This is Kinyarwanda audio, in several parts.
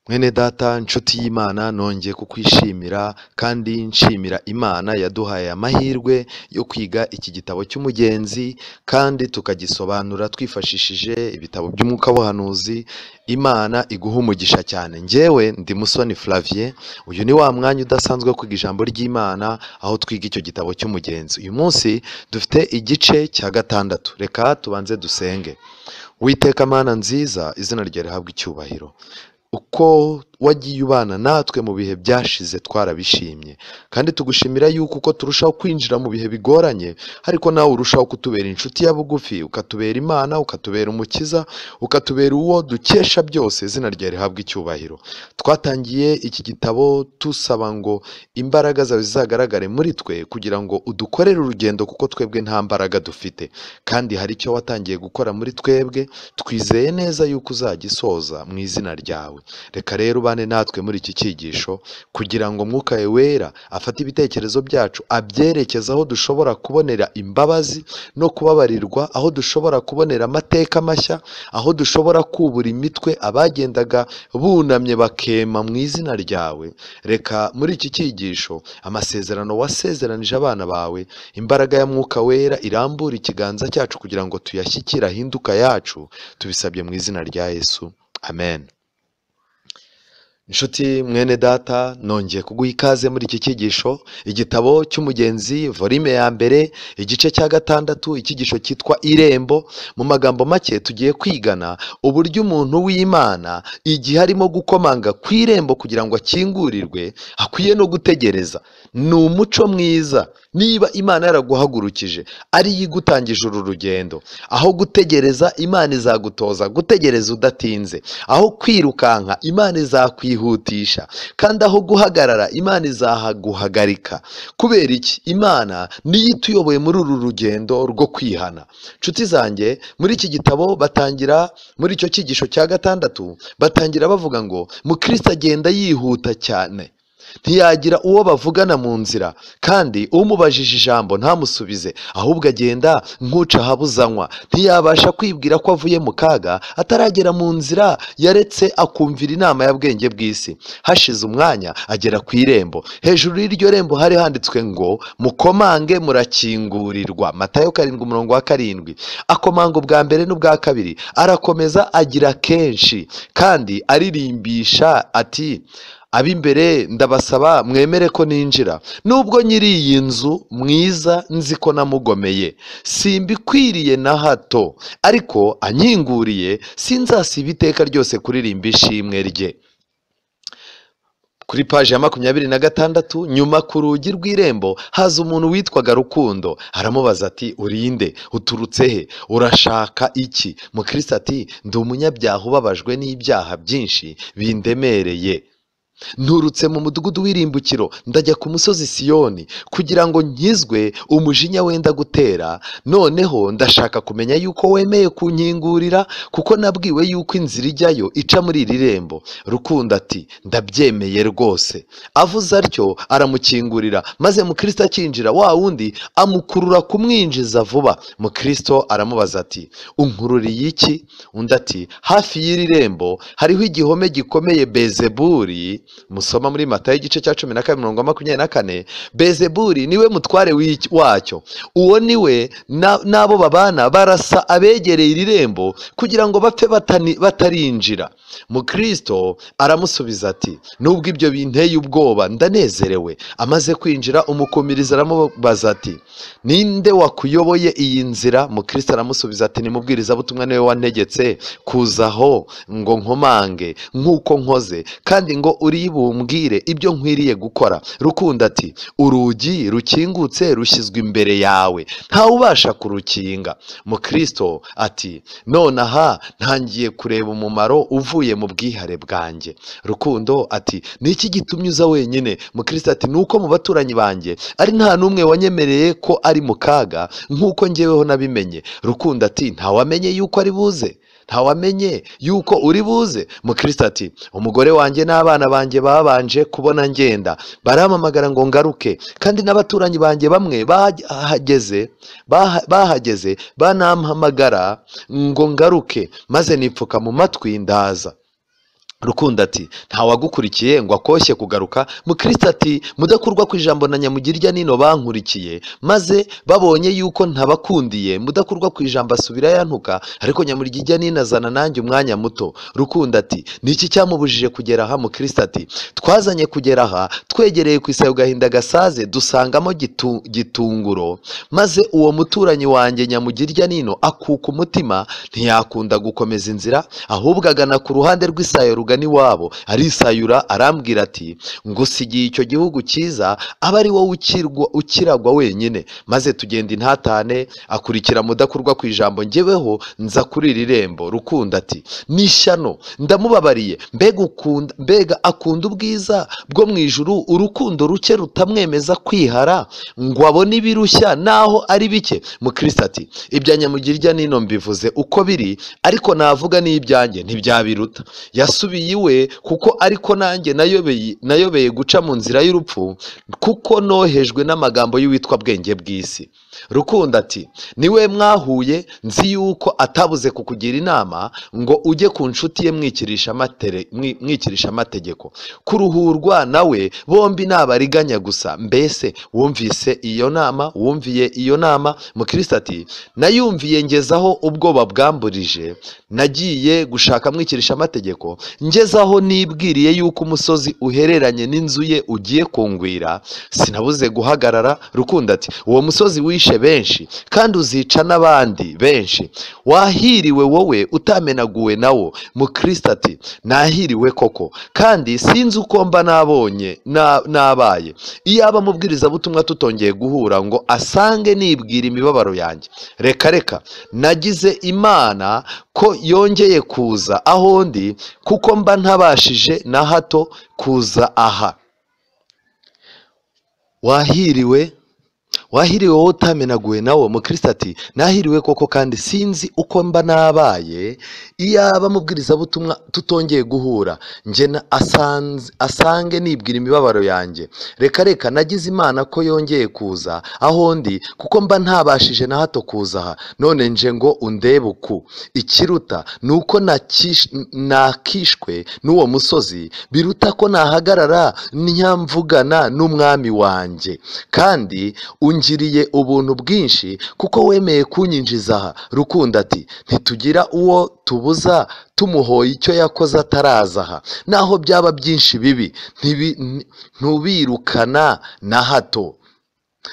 Mwene data nshuti y'Imana nongeye kukwishimira kandi nshimira Imana yaduhaye amahirwe yo kwiga iki gitabo cy'umugenzi kandi tukagisobanura twifashishije ibitabo by'umwuka w'ubuhanuzi. Imana iguha umugisha cyane. Njyewe ndi Musoni Flavien, uyu ni wa mwanya udasanzwe wo kwiga ijambo ry'Imana aho twiga icyo gitabo cy'umugenzi. Uyu munsi dufite igice cya 6. Reka tubanze dusenge. Uwiteka Mana nziza, izina ryawe rihabwe icyubahiro. Uko wagiye ubana natwe mu bihe byashize twarabishimye, kandi tugushimira yuko uko turushaho kwinjira mu bihe bigoranye ariko nawe urushaho kutubera inshuti ya bugufi, ukatubera Imana, ukatubera umukiza, ukatubera uwo dukesha byose. Izina ryawe rihabwe icyubahiro. Twatangiye iki gitabo tusaba ngo imbaraga zawe zizagaragare muri twe kugira ngo udukorere urugendo, kuko twebwe nta mbaraga dufite, kandi hari icyo watangiye gukora muri twebwe. Twizeye neza yuko uzagisoza mu izina ryawe. Reka rero ubane natwe muri iki cyigisho kugira ngo Mwuka Wera afate ibitekerezo byacu abyerekeza aho dushobora kubonera imbabazi no kubabarirwa, aho dushobora kubonera amateka mashya, aho dushobora kubura imitwe abagendaga bunamye bakema mu izina ryawe. Reka muri iki cyigisho amasezerano wasezeranije abana bawe, imbaraga ya Mwuka Wera irambura ikiganza cyacu kugira ngo tuyashyikire ahinduka yacu. Tubisabye mu izina rya Yesu, amen. Inshuti mwene data, nongeye kuguha ikaze muri iki cyigisho, igitabo cy'umugenzi volume ya mbere, igice cya 6, icyigisho cyitwa irembo. Mu magambo make tugiye kwigana uburyo umuntu w'Imana igihe arimo gukomanga ku irembo kugira ngo akingurirwe akwiye no gutegereza. Ni umuco mwiza niba Imana yaraguhagurukije ari yigutangije uru rugendo. Aho gutegereza, Imana izagutoza gutegereza udatinze. Aho kwirukanka, Imana izakwihutisha, kandi aho guhagarara, Imana izahaguhagarika. Kubera iki? Imana niyo ituyoboye muri uru rugendo rwo kwihana. Nshuti zanjye, muri iki gitabo batangira, muri icyo cyigisho cya 6, batangira bavuga ngo Mukristo agenda yihuta cyane, ntiyagira uwo bavugana mu nzira, kandi umubajije ijambo ntamusubize, ahubwo agenda nk'uca ahabuzanywa. Ntiyabasha kwibwira ko avuye mu kaga ataragera mu nzira, yaretse akumvira inama ya bwenge bw'isi. Hashize umwanya agera ku irembo. Hejuru y'iryo rembo hari handitswe ngo mukomange murakingurirwa. Matayo 7:7. Akomanga ubwa mbere n'ubwa kabiri, arakomeza agira kenshi kandi aririmbisha ati, ab'imbere ndabasaba mwemere ko ninjira. Nubwo nyiri iyi nzu mwiza nzi ko namugomeye, simbikwiriye na hato, ariko ankinguriye sinzasiba iteka ryose kuririmba ishimwe rye. Kuri paji ya 26, nyuma ku rugi rw'irembo haza umuntu witwaga Rukundo. Aramubaza ati, urinde? Uturutse he? Urashaka iki? Mukristo ati, ndi umunyabyaha ubabajwe n'ibyaha byinshi bindemereye. Nturutse mu mudugudu w'irimbukiro, ndajya ku musozi Siyoni kugira ngo nkizwe umujinya wenda gutera. Noneho ndashaka kumenya yuko wemeye kunkingurira, kuko nabwiwe yuko inzira ijyayo ica muri iri rembo. Rukundo ati, ndabyemeye rwose. Avuze atyo aramukingurira, maze Mukristo akinjira, wa wundi amukurura kumwinjiza vuba. Mukristo aramubaza ati, unkururiye iki? Undi ati, hafi y'iri rembo hariho igihome gikomeye Bezebuli. Musoma muri Matayo igice cya 12:24. Bezebuli niwe mutware wacyo. Uwo niwe n'abo babana barasa abegereye iri rembo kugira ngo bapfe batarinjira. Mukristo aramusubiza ati, nubwo ibyo binteye ubwoba ndanezerewe. Amaze kwinjira, umukumiriza aramubaza ati, ninde wakuyoboye iyi nzira? Mukristo aramusubiza ati, ni mubwirizabutumwa niwe wantegetse kuzaho ngo nkomange nk'uko nkoze, kandi ngo uri bumbwire ibyo nkwiriye gukora. Rukundo ati, urugi rukingutse rushyizwe imbere yawe, ntawe ubasha kurukinga. Mukristo ati, nonaha ntangiye kureba umumaro uvuye mu bwihare bwanjye. Rukundo ati, ni iki gitumye uza wenyine? Mukristo ati, nuko mu baturanyi banjye ari nta n'umwe wanyemereye ko ari mu kaga nk'uko njyeweho nabimenye. Rukundo ati, ntawamenye yuko ari buze? Ntawamenye yuko uri buze? Mukristo ati, umugore wanjye n'abana banjye babanje kubona ngenda, barampamagara ngo ngaruke, kandi n'abaturanyi banjye bamwe bahageze banampamagara ngo ngaruke, maze nipfuka mu matwi ndaza. Rukundo ati ntawagukurikiye ngo akoshye kugaruka. Mukristo ati mudakurwa ku ijambo na Nyamugirya Nino bankurikiye, maze babonye yuko ntabakundiye mudakurwa ku ijambo asubira yantuka, ariko Nyamugirya Nino azana nanjye umwanya muto. Rukundo ati niki cyamubujije kugera aha? Mukristo ati twazanye kugera aha twegereye ku isayo Gahinda Gasaze dusangamo Gitunguro, maze uwo muturanyi wanjye Nyamugirya Nino akuka umutima ntiyakunda gukomeza inzira, ahubwo agana ku ruhande rw'isayo rugana iwabo. Arisayura arambwira ati ngusigiye icyo gihugu cyiza aba ari wowe ukiragwa wenyine, maze tugenda intatane. Akurikira mudakurwa ku ijambo, njyeweho nza kuri iri rembo. Rukundo ati nishyano ndamubabariye, mbega akunda ubwiza bwo mu ijuru, urukundo ruke rutamwemeza kwihara ngo abone ibirushya naho ari bike. Mukristo ati ibya Nyamugirya Nino mbivuze uko biri, ariko navuga n'ibyanjye ntibyabiruta. Yasubiye iwe kuko ariko nanjye nayobeye guca mu nzira y'urupfu, kuko nohejwe n'amagambo y'uwitwa Bwenge bw'isi. Rukundo ati niwe mwahuye, nzi yuko atabuze kukugira inama ngo ujye ku nshuti ye mwikirisha amategeko. Kuruhurwa nawe bombi nabariganya gusa. Mbese wumviye iyo nama? Mukristo ati nayumviye ngezaho ubwoba bwamburije, nagiye gushaka mwikirisha amategeko, ngezaho nibwiriye yuko umusozi uhereranye n'inzu ye ugiye kungwira, sinabuze guhagarara. Rukundo ati uwo musozi wishe benshi kandi uzica n'abandi benshi, wahiriwe wowe utamenaguwe nawo. Mukristo ati nahiriwe koko, kandi sinzi uko mba nabaye iyaba mubwirizabutumwa tutongeye guhura ngo asange nibwira imibabaro yanjye. Reka nagize Imana ko yongeye kuza aho ndi, kuko mba ntabashije na hato kuza aha. Wahiriwe wowe utamenaguwe nawo. Mukristo ati nahiriwe koko, kandi sinzi uko mba nabaye iyaba mubwirizabutumwa tutongeye guhura nje asange nibwira imibabaro yanjye. Reka nagize Imana ko yongeye kuza aho ndi, kuko mba ntabashije na hato kuza aha. None nje ngo undebe uku. Ikiruta nuko nakishwe n'uwo musozi, biruta ko nahagarara nyamvugana n'umwami wanjye. Kandi ungiriye ubuntu bwinshi kuko wemeye kunyinjiza aha. Rukundo ati ntitugira uwo tubuza tumuhoye icyo yakoze ataraza aha, naho byaba byinshi bibi ntubirukana na hato.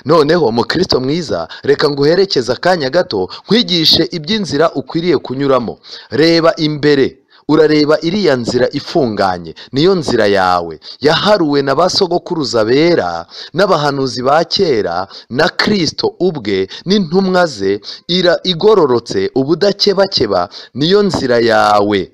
Noneho Mukristo mwiza, reka nguherekeze akanya gato nkwigishe iby'inzira ukwiriye kunyuramo. Reba imbere, urareba iriya nzira ifunganye, niyo nzira yawe yaharuwe na basogokuruza bera n'abahanuzi ba kera, na Kristo ubwe n'intumwa ze, igororotse ubudakebakeba, niyo nzira yawe.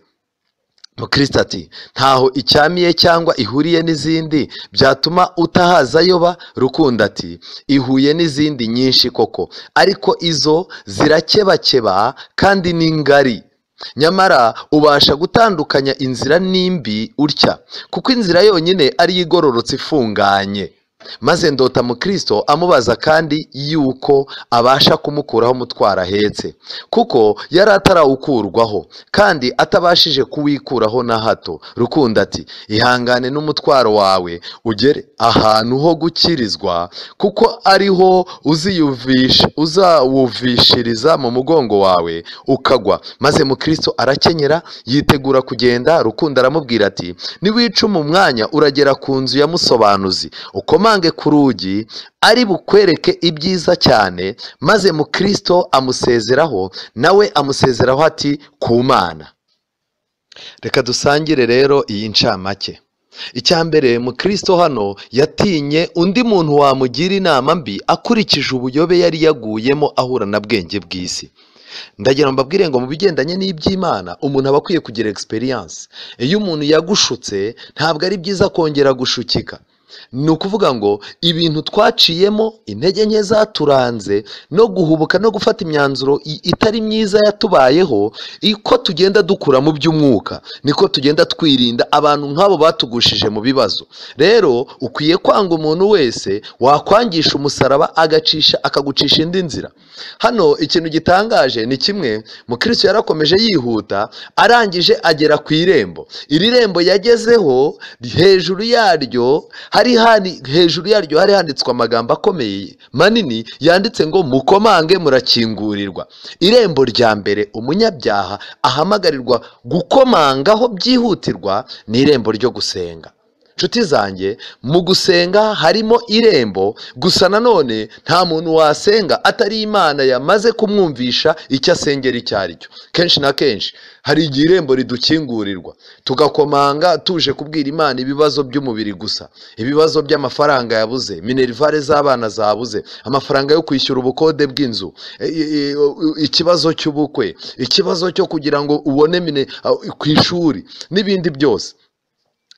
Mukristo ati ntaho icyamiye cyangwa ihuriye n'izindi byatuma utahaza yoba. Rukundo ati ihuye n'izindi nyinshi koko, ariko izo zirakebakeba kandi ni ngari. Nyamara ubasha gutandukanya inzira n'imbi utya, kuko inzira yonyine ari igororotse ifunganye. Maze ndota Mukristo amubaza kandi yuko abasha kumukuraho umutwaro ahetse, kuko yari atarawukurwaho kandi atabashije kuwikuraho na hato. Rukundo ati ihangane n'umutwaro wawe ugere ahantu ho gukirizwa, kuko ariho uzawuvishiriza mu mugongo wawe ukagwa. Maze Mukristo arakenyera yitegura kugenda. Rukundo aramubwira ati niwicuma umwanya uragera ku nzu ya musobanuzi, ukomange ku rugi ari bukwereke ibyiza cyane. Maze Mukristo amusezeraho, nawe amusezeraho ati ku Mana. Reka dusangire rero iyi ncamake. Icyambere, Mukristo hano yatinye undi muntu wamugira inama mbi akurikije ubuyobe yari yaguyemo ahura na Bwenge bw'isi. Ndagira mbabwire ngo mu bigendanye n'iby'Imana umuntu aba akwiye kugira experience. Iyo umuntu yagushutse ntabwo ari byiza kongera gushukika. ni ukuvuga ngo ibintu twaciyemo, intege nke zaturanze, no guhubuka no gufata imyanzuro itari myiza yatubayeho, uko tugenda dukura mu by'umwuka niko tugenda twirinda abantu nk'abo batugushije mu bibazo. Rero ukwiye kwanga umuntu wese wakwangisha umusaraba akagucisha indi nzira. Hano ikintu gitangaje ni kimwe, Mukristo yarakomeje yihuta, arangije agera ku irembo. Iri rembo yagezeho, hejuru yaryo hari handitswe amagambo akomeye manini yanditse ngo mukomange murakingurirwa. Irembo rya mbere umunyabyaha ahamagarirwa gukomangaho byihutirwa ni irembo ryo gusenga. Nshuti zanjye, mu gusenga harimo irembo, gusa nanone nta muntu wasenga atari Imana yamaze kumwumvisha icyo asengera icyo ari cyo. Kenshi na kenshi hari igihe irembo ridukingurirwa tugakomanga tuje kubwira Imana ibibazo by'umubiri gusa, ibibazo by'amafaranga yabuze, minerivare z'abana zabuze, amafaranga yo kwishyura ubukode bw'inzu, ikibazo cy'ubukwe, ikibazo cyo kugira ngo ubone ku ishuri n'ibindi byose.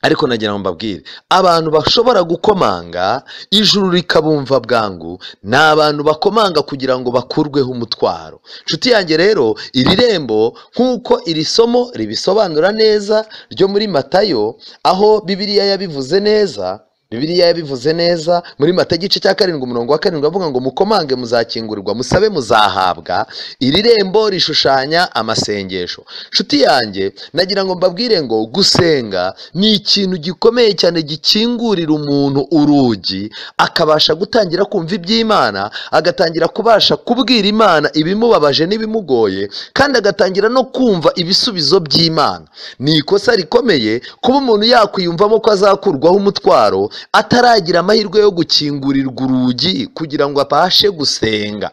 Ariko nagira ngo mbabwire, abantu bashobora gukomanga ijuru rikabumva bwangu ni abantu bakomanga kugira ngo bakurweho umutwaro. Nshuti yanjye rero, iri rembo nk'uko iri somo ribisobanura neza ryo muri Matayo, aho Bibiliya yabivuze neza muri Matayo igice cya 7:7 avuga ngo mukomange muzakingurirwa, musabe muzahabwa. Iri rembo rishushanya amasengesho. Nshuti yanjye, nagira ngo mbabwire ngo gusenga ni ikintu gikomeye cyane gikingurira umuntu urugi, akabasha gutangira kumva iby'Imana, agatangira kubasha kubwira Imana ibimubabaje n'ibimugoye, kandi agatangira no kumva ibisubizo by'Imana. Ni ikosa rikomeye kuba umuntu yakwiyumvamo ko azakurwaho umutwaro ataragira amahirwe yo gukingurirwa urugi kugira ngo abashe gusenga.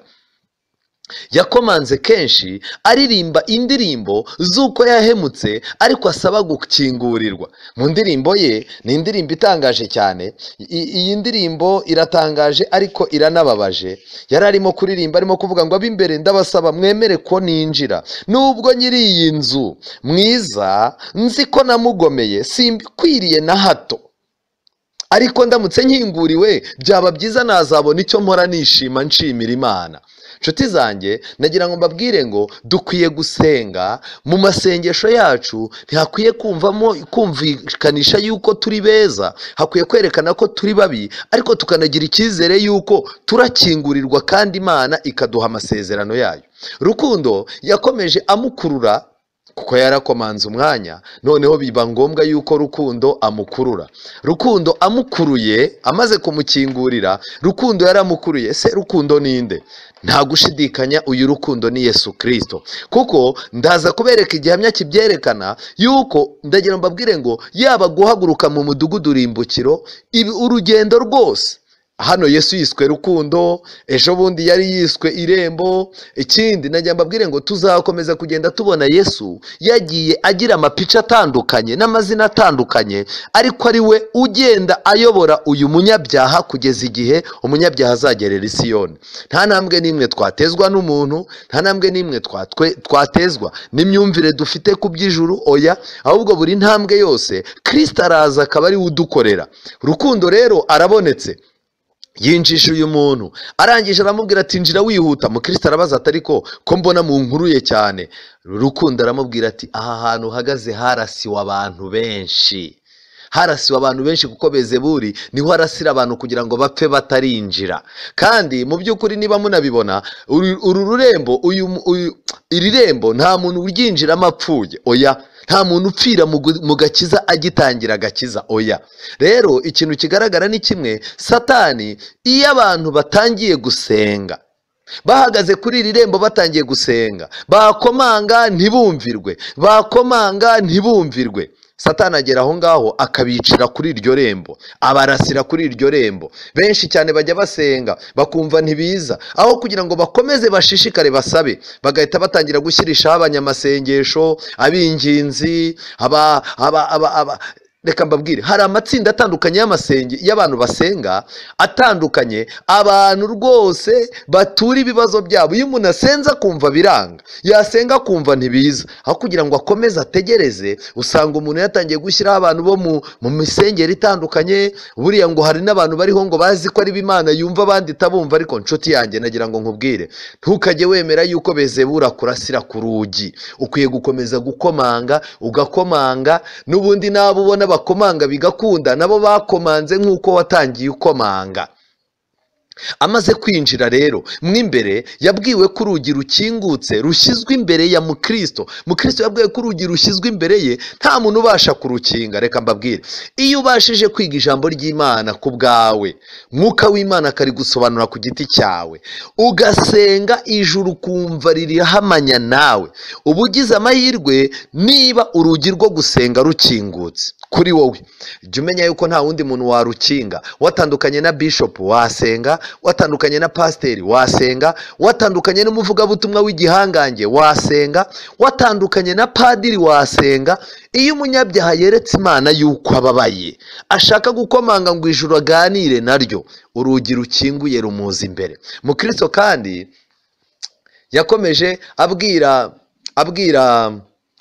Yakomanze kenshi aririmba indirimbo z'uko yahemutse, ariko asaba gukingurirwa. Mu ndirimbo ye, ni indirimbo itangaje cyane. Iyi ndirimbo iratangaje ariko iranababaje. Yari arimo kuririmba, arimo kuvuga ngo ab'imbere ndabasaba mwemere ko ninjira, nubwo nyiri iyi nzu mwiza nzi ko namugomeye, simbikwiriye na hato, ariko ndamutse nkinguriwe byaba byiza, nazabona icyo mpora nishima nshimira Imana. Nshuti zanjye, nagira ngo mbabwire ngo dukwiye gusenga. Mu masengesho yacu ntihakwiye kumvikanisha yuko turi beza, hakwiye kwerekana ko turi babi, ariko tukanagira icyizere yuko turakingurirwa kandi Imana ikaduha amasezerano yayo. Rukundo yakomeje amukurura kuko yarakomanze umwanya, noneho biba ngombwa yuko Rukundo amukurura. Rukundo amukuruye, amaze kumukingurira, Rukundo yaramukuruye. Se Rukundo ninde? Nta gushidikanya uyu Rukundo ni Yesu Kristo, kuko ndaza kubereka igihamya kibyerekana yuko, ndagira mbabwire ngo yaba guhaguruka mu mudugudu urimbukiro, urugendo rwose, hano Yesu yiswe Rukundo, ejo bundi yari yiswe Irembo. Ikindi nagira mbabwire ngo tuzakomeza kugenda tubona Yesu yagiye agira amapica atandukanye n'amazina atandukanye, ariko ari we ugenda ayobora uyu munyabyaha kugeza igihe umunyabyaha azagerera i Siyoni. Nta ntambwe n'imwe twatezwa n'umuntu, nta ntambwe n'imwe twatezwa n'imyumvire dufite ku by'ijuru, oya, ahubwo buri ntambwe yose Kristo araza akaba ari we udukorera. Rukundo rero arabonetse, yinjije uyu muntu, arangije aramubwira ati njira wihuta. Mukristo arabaza ati ariko ko mbona mu nkuruye cyane? Rukundo aramubwira ati aha hantu uhagaze harasiwe abantu benshi, kuko Bezebuli niho arasira abantu kugira ngo bapfe batarinjira. Kandi mu by'ukuri niba munabibona, uru rurembo, iri rembo nta muntu uryinjiramo apfuye, oya, nta muntu upfira mu gakiza agitangira agakiza, oya. Rero ikintu kigaragara ni kimwe, Satani iyo abantu batangiye gusenga, bahagaze kuri iri rembo batangiye gusenga, bakomanga ntibumvirwe, Satani agera aho ngaho akabicira kuri iryo rembo, abarasira kuri iryo rembo. Benshi cyane bajya basenga bakumva ntibiza, aho kugira ngo bakomeze bashishikare basabe, bagahita batangira gushyirishaho abanyamasengesho, ab'inginzi, reka mbabwire, hari amatsinda atandukanye y'abantu basenga atandukanye, abantu rwose batura ibibazo byabo. Iyo umuntu asenze akumva biranga, yasenga akumva ntibiza, aho kugira ngo akomeze ategereze, usanga umuntu yatangiye gushyiraho abantu bo mu misengero itandukanye. Buriya ngo hari n'abantu bariho ngo bazi ko ari Imana yumva abandi itabumva. Ariko nshuti yanjye, nagira ngo nkubwire, ntukajye wemera yuko Bezebura kurasira ku rugi. Ukwiye gukomeza gukomanga, ugakomanga, n'ubundi nabo ubona bakomanga bigakunda, nabo bakomanze nk'uko watangiye ukomanga. Amaze kwinjira rero mo imbere, yabwiwe ko urugi rukingutse rushyizwe imbere ya Mukristo. Mukristo yabwiwe ko urugi rushyizwe imbere ye, nta muntu ubasha kurukinga. Reka mbabwire, iyo ubashije kwiga ijambo ry'Imana ku bwawe, Mwuka w'Imana akari gusobanura ku giti cyawe, ugasenga, ijuru kumva rirahamanya nawe, uba ugize amahirwe niba urugi rwo gusenga rukingutse kuri wowe. Jya umenya yuko nta wundi muntu warukinga. Watandukanye na bishop wasenga, watandukanye na pasiteri wasenga, watandukanye n'umuvugabutumwa w'igihangange wasenga, watandukanye na padiri wasenga. Iyo umunyabyaha yeretse Imana yuko ababaye, ashaka gukomanga ngo ijuru aganire naryo, urugi rukinguye rumuza imbere. Mukristo kandi yakomeje abwira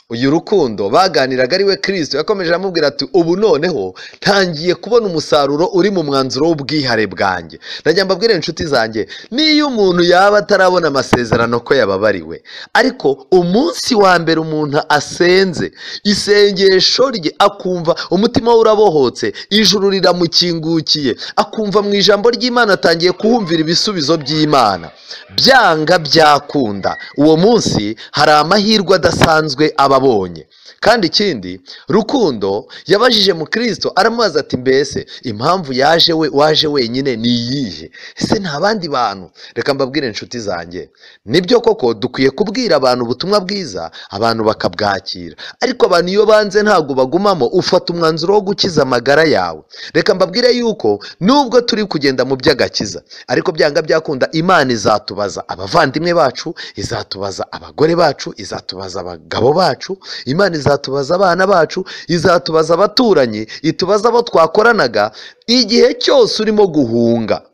uyu Rukundo baganiraga ari we Kristo, yakomeje amubwira ati ubu noneho ntangiye kubona umusaruro uri mu mwanzuro w'ubwihare bwanjye. Najya mbabwire inshuti zanjye, niyo umuntu yaba atarabona amasezerano ko yababariwe, ariko umunsi wa mbere umuntu asenze isengesho rye, akumva umutima we urabohotse, ijuru riramukingukiye, akumva mu ijambo ry'Imana atangiye kuhumvira ibisubizo by'Imana, byanga byakunda, uwo munsi hari amahirwe adasanzwe ababonye. Kandi ikindi, Rukundo yabajije Mukristo, aramubaza ati mbese impamvu waje wenyine ni iyihe? Ese nta bandi bantu? Reka mbabwire inshuti zanjye, nibyo koko dukwiye kubwira abantu ubutumwa bwiza, abantu bakabwakira, ariko abantu iyo banze ntabwo bagumamo, ufata umwanzuro wo gukiza amagara yawe. Reka mbabwire yuko nubwo turi kugenda mu by'agakiza, ariko byanga byakunda Imana izatubaza abavandimwe bacu, izatubaza abagore bacu, izatubaza abagabo bacu, Imana izatubaza abana bacu, izatubaza abaturanyi, itubaza abo twakoranaga. Igihe cyose urimo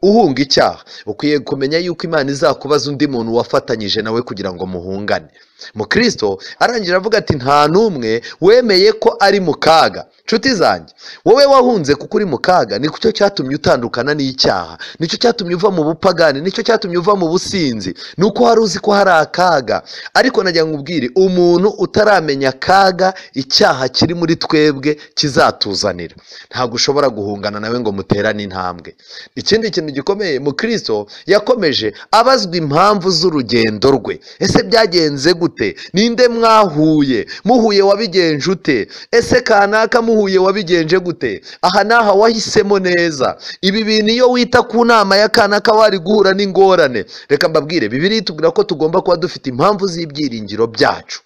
uhunga icyaha, ukwiye kumenya yuko Imana izakubaza undi muntu wafatanyije nawe kugira ngo muhungane. Mukristo arangira avuga ati nta n'umwe wemeye ko ari mu kaga. Nshuti zanjye, wowe wahunze kuko uri mu kaga, nicyo cyatumye utandukana n'icyaha, nicyo cyatumye uva mu bupagani, nicyo cyatumye uva mu businzi, nuko wari uzi ko hari akaga. Ariko najya nkubwire, umuntu utaramenya akaga icyaha kiri muri twebwe kizatuzanira, ntabwo ushobora guhungana nawe ngo muterane intambwe. Ikindi kintu gikomeye, Mukristo yakomeje abazwa impamvu z'urugendo rwe. Ese byagenze gute? Ninde mwahuye? Muhuye wabigenje ute? Ese kanaka muhuye wabigenje gute? Aha naha wahisemo neza? Ibi bintu iyo wita ku nama ya kanaka wari guhura n'ingorane. Reka mbabwire, Bibiliya itubwira ko tugomba kuba dufite impamvu z'ibyiringiro byacu.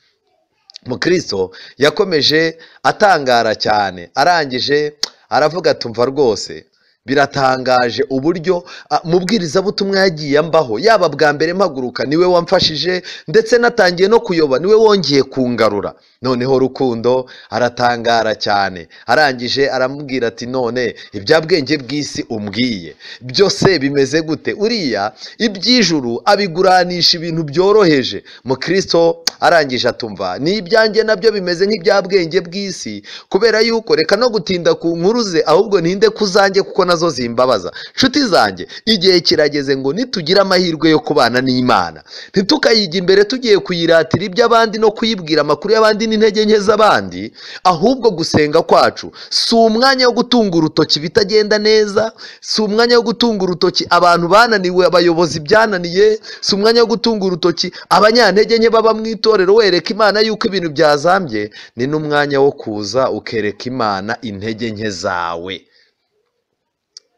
Mukristo yakomeje atangara cyane, arangije aravuga tumva rwose biratangaje uburyo mubwirizabutumwa yagiye ambaho, yaba bwa mbere mpaguruka niwe wamfashije, ndetse natangiye no kuyoba niwe wongeye kungarura. Noneho Rukundo aratangara cyane, arangije aramubwira ati none ibyabwenge bw'isi umbwiye byose bimeze gute? Uriya iby'ijuru abiguranisha ibintu byoroheje. Mukristo arangije atumva ni ibyanjye nabyo bimeze nk'ibyabwenge bw'isi, kubera yuko reka no gutinda ku nkuru ze, ahubwo ntinde kuzanjye kuko nazo zimbabaza. Nshuti zanjye, igihe kirageze ngo nitugira amahirwe yo kubana n'Imana, ntitukayijya imbere tugiye kuyiratira iby'abandi no kuyibwira amakuru y'abandi n'intege nke z'abandi, ahubwo gusenga kwacu si umwanya wo gutunga urutoki bitagenda neza, si umwanya wo gutunga urutoki abantu bananiwe, abayobozi byananiye, si umwanya wo gutunga urutoki abanyantege nke baba mu itorero wereka Imana yuko ibintu byazambye. Ni n'umwanya wo kuza ukereka Imana intege nke zawe.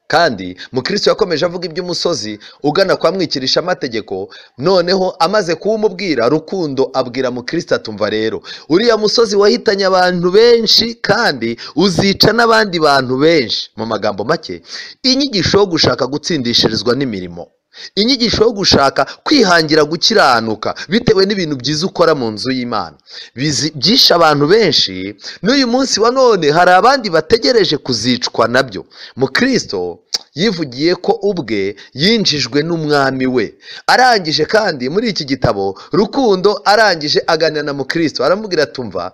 Kandi Mukristo yakomeje avuga iby'umusozi ugana kwa mwikirisha amategeko. Noneho amaze kuwumubwira, Rukundo abwira Mukristo atumva rero, uriya musozi wahitanye abantu benshi kandi uzica n'abandi bantu benshi. Mu magambo make, inyigisho yo gushaka gutsindishirizwa n'imirimo inyigisho yo gushaka kwihangira gukiranuka bitewe n'ibintu byiza ukora mu nzu y'Imana byishe abantu benshi. N'uyu munsi wa none hari abandi bategereje kuzicwa nabyo. Mukristo yivugiye ko ubwe yinjijwe n'umwami we. Arangije kandi muri iki gitabo Rukundo arangije aganira na Mukristo aramubwira tumva,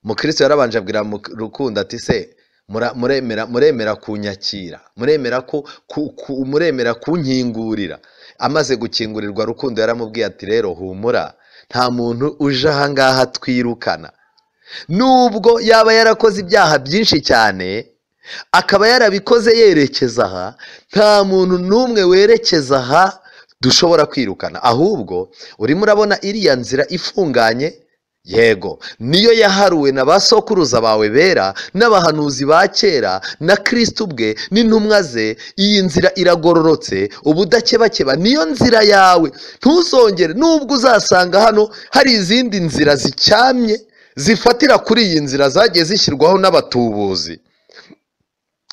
Mukristo yarabanje abwira Rukundo ati se muremera kunyakira, muremera kunkingurira. Amaze gukingurirwa Rukundo yaramubwiye ati rero humura, nta muntu uje aha ngaha twirukana. Nubwo yaba yarakoze ibyaha byinshi cyane akaba yarabikoze yerekeza aha, nta muntu n'umwe werekeza aha dushobora kwirukana, ahubwo urimo urabona iriya nzira ifunganye, yego niyo yaharuwe na ba sokuruza bawe bera n'abahanuzi ba kera na Kristo ubwe n'intumwa ze. Iyi nzira iragororotse ubudakebakeba, niyo nzira yawe. Ntuzongere, nubwo uzasanga hano hari izindi nzira zicyamye zifatira kuri iyi nzira zagiye zishyirwaho n'abatubuzi,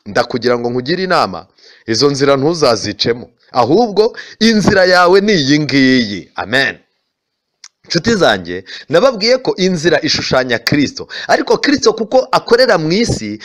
ndakugira ngo nkugire inama, izo nzira ntuzazicemo, ahubwo inzira yawe ni iyi ngiyi. Amen. Nshuti zanjye, nababwiye ko inzira ishushanya Kristo, ariko Kristo kuko akorera mu isi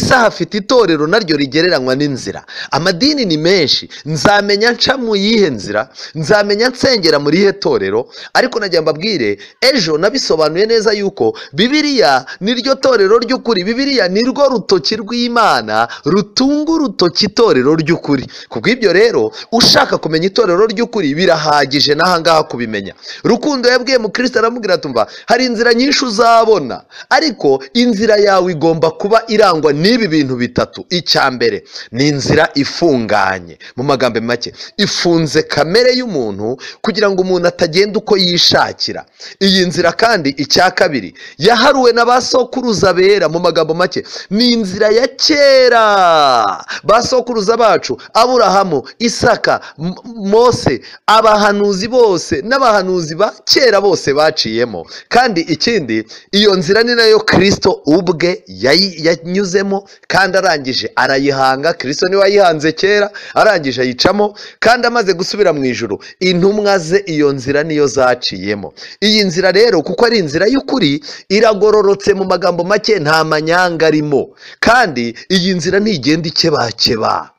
hafite itorero naryo rigereranywa n'inzira. Amadini ni menshi, nzamenya nca mu yihe nzira, nzamenya nsengera muri ihe torero. Ariko nagira mbabwire, ejo nabisobanuye neza yuko Bibiliya niryo torero ry'ukuri. Bibiliya nirwo rutoki rw'Imana rutunga urutoki itorero ry'ukuri. Kubw'ibyo rero ushaka kumenya itorero ry'ukuri birahagije n'ahangaha kubimenya. Rukundo yabwiye Mukristo aramubwira tumva, hari inzira nyinshi uzabona, ariko inzira yawe igomba kuba irangwa n'ibi bintu bitatu. Icya mbere ni inzira ifunganye, mu magambo make ifunze kamere y'umuntu kugira ngo umuntu atagenda uko yishakira. Iyi nzira kandi icya kabiri yaharuwe na ba sokuruza bera, mu magambo make ni inzira ya kera. Ba sokuruza bacu Aburahamu, Isaka, Mose, abahanuzi bose n'abahanuzi ba kera bose baciyemo. Kandi ikindi, iyo nzira ni nayo Kristo ubwe yanyuzemo kandi arangije arayihanga. Kristo niwe wayihanze kera, arangije ayicamo, kandi amaze gusubira mu ijuru intumwa ze iyo nzira niyo zaciyemo. Iyi nzira rero kuko ari inzira y'ukuri iragororotse, mu magambo make nta manyanga arimo, kandi iyi nzira ntigenda ikebakeba,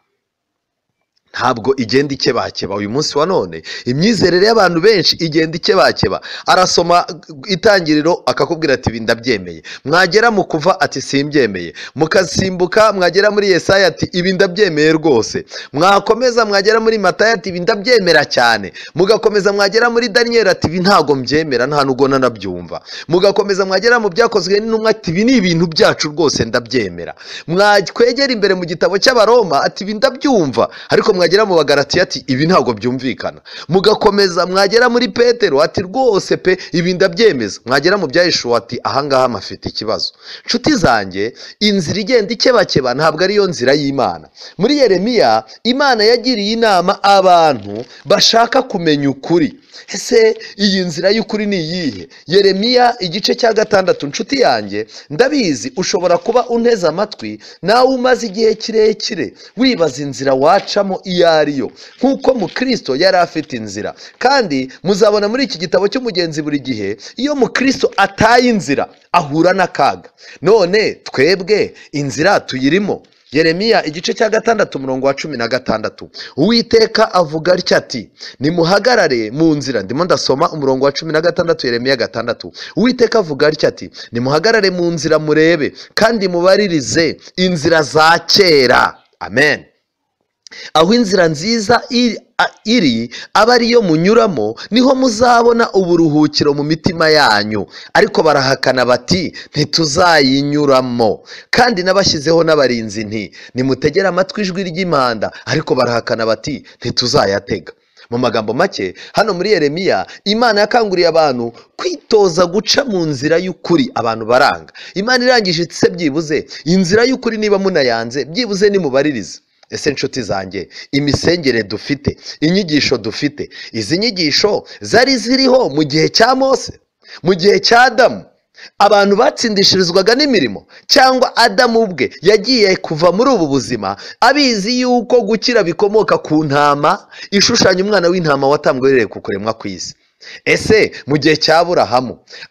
ntabwo igenda ikebakeba. Uyu munsi wa none imyizerere y'abantu benshi igenda ikebakeba. Arasoma Itangiriro akakubwira ati ibi ndabyemeye, mwagera mu Kuva ati simbyemeye, mukasimbuka mwagera muri Yesaya ati ibi ndabyemeye rwose, mwakomeza mwagera muri Matayo ati ibi ndabyemera cyane, mugakomeza mwagera muri Daniyeli ati ibi ntago mbyemera, nta nubwo nanabyumva, mugakomeza mwagera mu Byakozwe n'Intumwa ati ibi ni ibintu byacu rwose ndabyemera, mwakwegera imbere mu gitabo cy'Abaroma ati ibi ndabyumva, ariko mwagera mu Bagalatiya ati ibi ntago byumvikana, mugakomeza mwagera muri Petero ati rwose pe ibi ndabyemeza, mwagera mu Byahishuwe ati ahangaha mafite ikibazo. Nshuti zanjye, inzira igenda ikebakeba ntabwo ariyo nzira y'Imana. Muri Yeremiya Imana yagiriye inama abantu bashaka kumenya ukuri. Ese iyi nzira y'ukuri ni iyihe? Yeremiya igice cya 6. Nshuti yanjye, ndabizi ushobora kuba unteze amatwi nawe umaze igihe kirekire wibaza inzira wacamo iyo ariyo, nk'uko Mukristo yari afite inzira. Kandi muzabona muri iki gitabo cy'umugenzi buri gihe iyo Mukristo ataye inzira ahura n'akaga. None twebwe inzira tuyirimo. Yeremiya igice cya 6 umurongo wa 16, Uwiteka avuga atya ati nimuhagarare mu nzira. Ndimo ndasoma umurongo wa 16, Yeremiya 6. Uwiteka avuga atya ati nimuhagarare mu nzira murebe kandi mubaririze inzira za kera. Amen. Aho inzira nziza iri aba ariyo munyuramo, niho muzabona uburuhukiro mu mitima yanyu. Ariko barahakana bati ntituzayinyuramo, kandi nabashyizeho n'abarinzi nti nimutegere amatwi ijwi ry'impanda. Ariko barahakana bati ntituzayatega. Mu magambo make hano muri Yeremiya Imana yakanguriye abantu kwitoza guca mu nzira y'ukuri, abantu baranga. Imana irangije iti se byibuze inzira y'ukuri niba munayanze byibuze nimubaririze. Ese nshuti zanjye, imisengere dufite, inyigisho dufite, izi nyigisho zari ziriho mu gihe cya Mose, mu gihe cya Adamu, abantu batsindishirizwaga n'imirimo, cyangwa Adamu ubwe yagiye kuva muri ubu buzima abizi yuko gukira bikomoka ku ntama ishushanya umwana w'intama watambwe uhereye ku kuremwa kw'isi? Ese mu gihe cya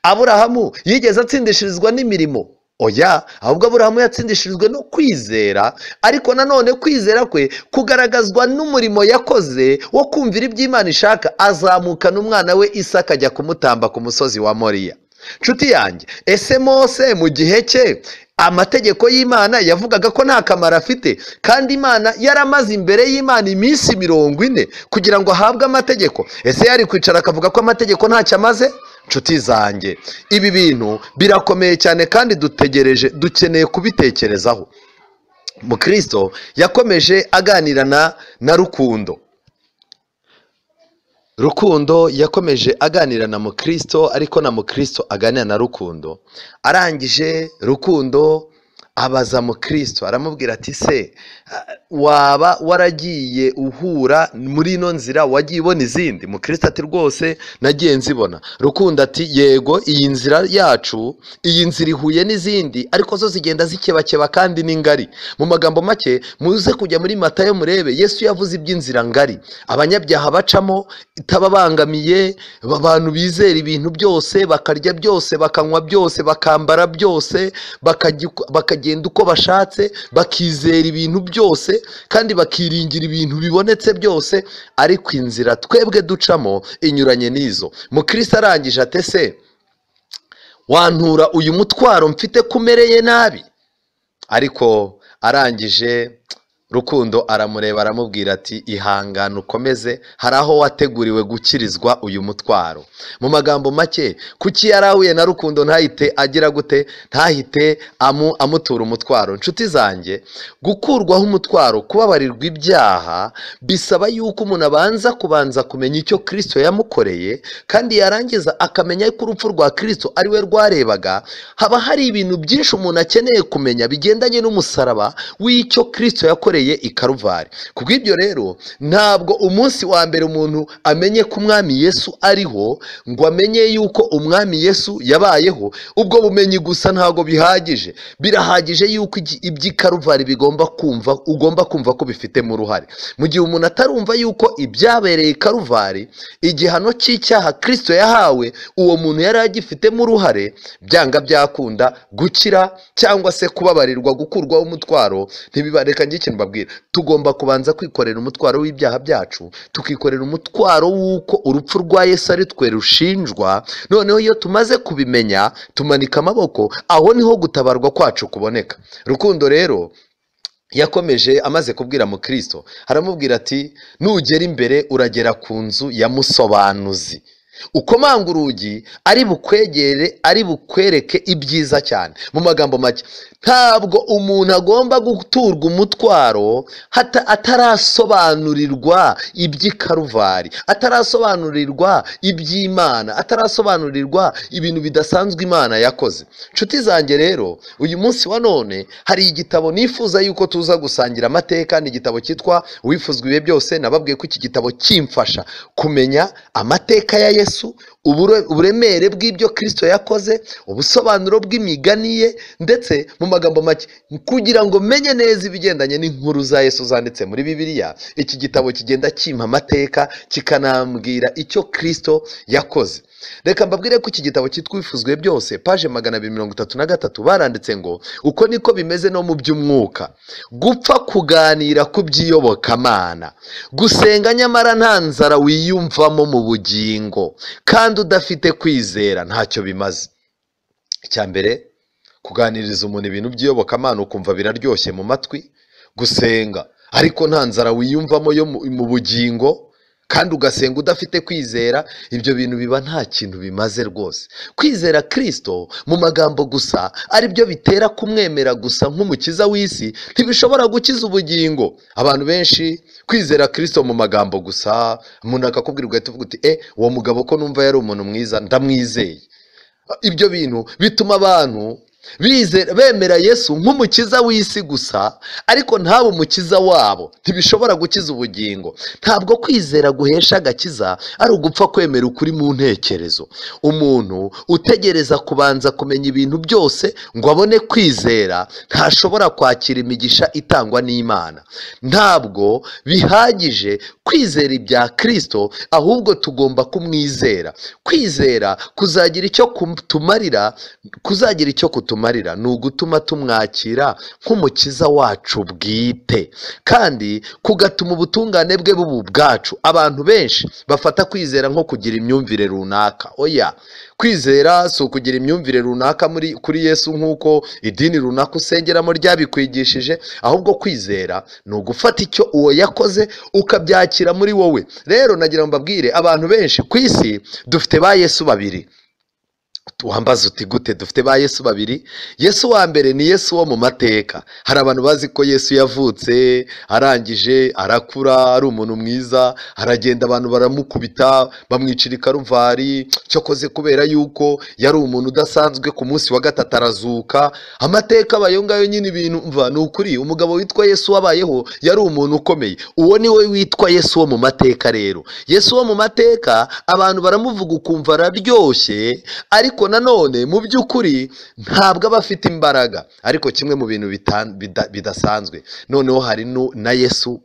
Aburahamu yigeze atsindishirizwa n'imirimo? Oya, ahubwo Aburahamu yatsindishirijwe no kwizera, ariko nanone kwizera kwe kugaragazwa n'umurimo yakoze wo kumvira iby'Imana ishaka, azamukana umwana we Isaka ajya kumutamba ku musozi wa Moriya. Nshuti yanjye, ese Mose mu gihe cye amategeko y'Imana yavugaga ko nta kamaro afite, kandi Imana yaramaze imbere y'Imana iminsi 40 kugira ngo ahabwe amategeko? Ese yari kwicara akavuga ko amategeko ntacyo amaze? Nshuti zanjye, ibi bintu birakomeye cyane kandi dukeneye kubitekerezaho. Mukristo yakomeje aganirana na Rukundo yakomeje aganira na Mukristo, ariko na Mukristo aganira na Rukundo. Arangije Rukundo abaza Mukristo, aramubwira ati se waba waragiye uhura muri ino nzira, wagiye ubona izindi? Mukristo ati rwose nagiye nzibona. Rukundo ati yego, iyi nzira yacu, iyi nzira ihuye n'izindi, ariko zo zigenda zikebakeba kandi ni ngari. Mu magambo make, muze kujya muri Matayo murebe, Yesu yavuze iby'inzira ngari abanyabyaha bacamo itababangamiye, abantu bizera ibintu byose, bakarya byose, bakanywa byose, bakambara byose, bakagenda uko bashatse, bakizera ibintu byose kandi bakiringira ibintu bibonetse byose, ariko inzira twebwe ducamo inyuranye n'izo. Mukristo arangije ate se wantura uyu mutwaro mfite kumereye nabi? Ariko arangije Rukundo aramureba aramubwira ati ihangane ukomeze, hari aho wateguriwe gukirizwa uyu mutwaro. Mu magambo make, kuki yarahuye na Rukundo ntahite agira gute? Ntahite amutura umutwaro. Nshuti zanjye, gukurwaho umutwaro, kubabarirwa ibyaha, bisaba yuko umuntu abanza kumenya icyo Kristo yamukoreye, kandi yarangiza akamenya ko urupfu rwa Kristo ari we rwarebaga. Haba hari ibintu byinshi umuntu akeneye kumenya bigendanye n'umusaraba w'icyo Kristo yakoreye i Karuvari. Kubw'ibyo rero, ntabwo umunsi wa mbere umuntu amenye ko umwami Yesu ariho, ngo amenye yuko umwami Yesu yabayeho. Ubwo bumenyi gusa ntabwo bihagije, birahagije yuko iby'i Karuvari ugomba kumva ko bifitemo uruhare. Mu gihe umuntu atarumva yuko ibyabereye i Karuvari, igihano cy'icyaha Kristo yahawe, uwo muntu yari agifitemo uruhare, byanga byakunda gukira cyangwa se kubabarirwa, gukurwaho umutwaro ntibibareka. Ikintu babwira, tugomba kubanza kwikorera umutwaro w'ibyaha byacu, tukikorera umutwaro w'uko urupfu rwa Yesu ari twe rushinjwa. Noneho iyo tumaze kubimenya, tumanika amaboko, aho niho gutabarwa kwacu kuboneka. Rukundo rero yakomeje amaze kubwira Mukristo, aramubwira ati nugera imbere uragera ku nzu ya musobanuzi, ukomanga urugi ari bukwegere, ari bukwereke ibyiza cyane. Mu magambo make, ntabwo umuntu agomba guturwa umutwaro atarasobanurirwa iby'i Karuvari, atarasobanurirwa iby'Imana, atarasobanurirwa ibintu bidasanzwe Imana yakoze. Nshuti zanjye rero, uyu munsi wa none hari igitabo nifuza yuko tuza gusangira amateka. Ni igitabo cyitwa Uwifuzwa ibihe byose. Nababwiye ko iki gitabo kimfasha kumenya amateka ya Yesu, uburemere bw'ibyo Kristo yakoze, ubusobanuro bw'imigani ye, ndetse mu magambo make kugira ngo menye neza ibigendanye n'inkuru za Yesu zanditse muri Bibiliya. Iki gitabo kigenda kimpa amateka, kikanambwira icyo Kristo yakoze. Reka mbabwire ko iki gitabo cyitwa Uwifuzwe byose, paje 233 baranditse ngo uko niko bimeze no mu by'umwuka, gupfa kuganira ku by'iyobokamana, gusenga nyamara nta nzara wiyumvamo mu bugingo, kandi udafite kwizera ntacyo bimaze. Icya mbere, kuganiriza umuntu ibintu by'iyobokamana ukumva biraryoshye mu matwi, gusenga ariko nta nzara wiyumvamo yo mu bugingo, kandi ugasenga udafite kwizera, ibyo bintu biba nta kintu bimaze rwose. Kwizera Kristo mu magambo gusa ari byo bitera kumwemera gusa nk'umukiza w'isi, ntibishobora gukiza ubugingo. Abantu benshi kwizera Kristo mu magambo gusa, umuntu akakubwira ugahita uvuga uti uwo mugabo ko numva yari umuntu mwiza ndamwizeye. Ibyo bintu bituma abantu bizera bemera Yesu nk'umukiza w'isi gusa, ariko ntabe umukiza wabo, ntibishobora gukiza ubugingo. Ntabwo kwizera guhesha agakiza ari ugupfa kwemera ukuri mu ntekerezo. Umuntu utegereza kubanza kumenya ibintu byose ngo abone kwizera ntashobora kwakira imigisha itangwa n'Imana. Ntabwo bihagije kwizera ibya Kristo, ahubwo tugomba kumwizera. Kwizera kuzagira icyo kutumarira ni ugutuma tumwakira nk'umukiza wacu bwite, kandi kugatuma ubutungane bwe buba ubwacu. Abantu benshi bafata kwizera nko kugira imyumvire runaka. Oya, kwizera si ukugira imyumvire runaka kuri Yesu nk'uko idini runaka usengeramo ryabikwigishije, ahubwo kwizera ni ugufata icyo uwo yakoze ukabyakira muri wowe. Rero nagira ngo mbabwire, abantu benshi ku isi dufite ba Yesu babiri. Wambaza uti gute? Dufite ba Yesu babiri. Yesu wa mbere ni Yesu wo mu mateka. Hari abantu bazi ko Yesu yavutse arangije arakura ari umuntu mwiza, aragenda abantu baramukubita bamwicira ikaruvari, cyokoze kubera yuko yari umuntu udasanzwe, ku munsi wa gatatu arazuka. Amateka abayo ngayo nyine ibintu mva ni ukuri. Umugabo witwa Yesu wabayeho yari umuntu ukomeye. Uwo ni we witwa Yesu wo mu mateka. Rero Yesu wo mu mateka abantu baramuvuga ukumva araryoshye, ariko nanone mu by'ukuri ntabwo aba afite imbaraga. Ariko kimwe mu bintu bidasanzwe noneho hari na Yesu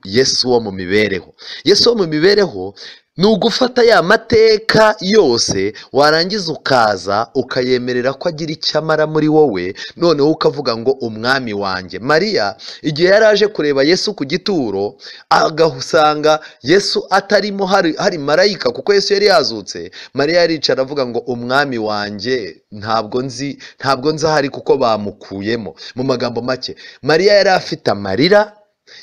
wo mu mibereho. Yesu wo mu mibereho ni ugufata ya mateka yose warangiza ukaza ukayemerera ko agira icyo amara muri wowe, noneho ukavuga ngo umwami wanjye. Mariya igihe yari aje kureba Yesu ku gituro, agahusanga Yesu atarimo, hari marayika, kuko Yesu yari yazutse. Mariya yaricara avuga ngo umwami wanjye ntabwo nzi ahari kuko bamukuyemo. Mu magambo make, Mariya yari afite amarira,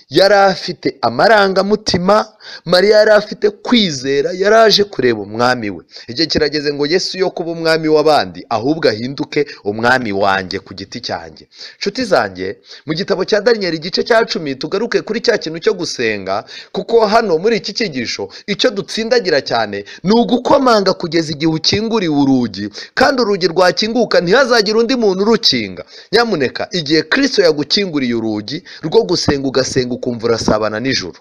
yari afite amarangamutima. Mariya yari afite kwizera, yari aje kureba umwami we. Igihe kirageze ngo Yesu yo kuba umwami w'abandi ahubwo ahinduke umwami wanjye ku giti cyanjye. Nshuti zanjye, mu gitabo cya Daniyeli igice cya 10 tugaruke kuri cya kintu cyo gusenga, kuko hano muri iki cyigisho icyo dutsindagira cyane ni ugukomanga kugeza igihe ukinguriwe urugi, kandi urugi rwakinguka ntihazagire undi muntu urukinga. Nyamuneka igihe Kristo yagukinguriye urugi rwo gusenga, ugasenga ukumva urasabana n'ijuru,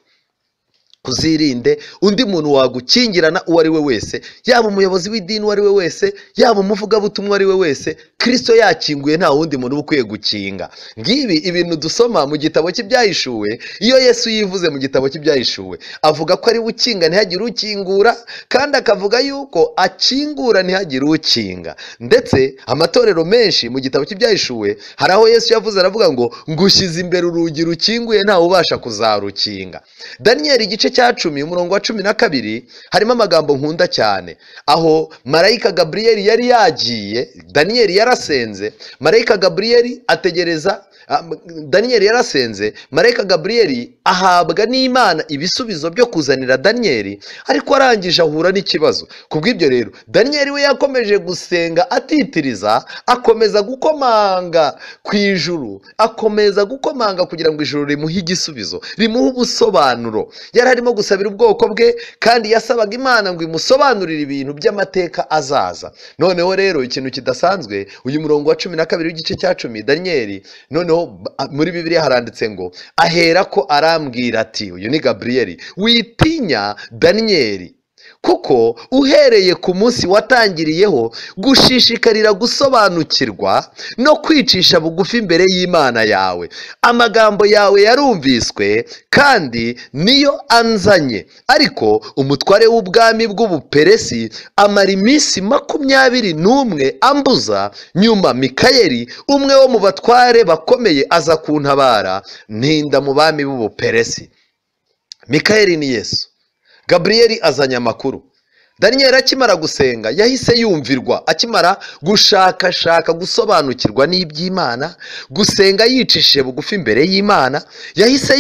uzirinde undi muntu wagukingirana uwo ari we wese, yaba umuyobozi w'idini uwo ari we wese, yaba umuvugabutumwa uwo ari we wese. Kristo yakinguye, nta wundi muntu uba ukwiye gukinga. Ngibi ibintu dusoma mu gitabo cy'Ibyahishuwe. Iyo Yesu yivuze mu gitabo cy'Ibyahishuwe avuga ko ari we ukinga ntihagire ukingura, kandi akavuga yuko akingura ntihagire ukinga. Ndetse amatorero menshi mu gitabo cy'Ibyahishuwe hari aho Yesu yavuze aravuga ngo ngushyize imbere urugi rukinguye ntawe ubasha kuzarukinga. Daniyeli igice cya 10 umurongo wa 12 harimo amagambo nkunda cyane, aho marayika Gaburiyeli yari yagiye. Daniyeli yarasenze, marayika Gaburiyeli ategereza. Daniyeli yarasenze, marayika Gaburiyeli ahabwa n'Imana ibisubizo byo kuzanira Daniyeli, ariko arangije ahura n'ikibazo. Kubw'ibyo rero Daniyeli we yakomeje gusenga atitiriza, akomeza gukomanga ku ijuru, akomeza gukomanga kugira ngo ijuru rimuhe igisubizo, rimuhe ubusobanuro. Yari arimo gusabira ubwoko bwe, kandi yasabaga Imana ngo imusobanurire ibintu by'amateka azaza. Noneho rero ikintu kidasanzwe, uyu murongo wa 12 w'igice cya 10 Daniyeli, noneho muri Bibiliya haranditse ngo ahera ko arambwira ati, uyu ni Gaburiyeli, witinya Daniyeli, kuko uhereye ku munsi watangiriyeho gushishikarira gusobanukirwa no kwicisha bugufi imbere y'Imana yawe, amagambo yawe yarumviswe kandi niyo anzanye. Ariko umutware w'ubwami bw'Ubuperesi amara iminsi 21 ambuza. Nyuma Mikayeli, umwe wo mu batware bakomeye, aza kuntabara, ntinda mu bami b'Ubuperesi. Mikayeli ni Yesu. Gaburiyeli azanye amakuru. Daniyeli akimara gusenga yahise yumvirwa, akimara gushakashaka gusobanukirwa n'iby'Imana, gusenga yicishije bugufi imbere y'Imana, yahise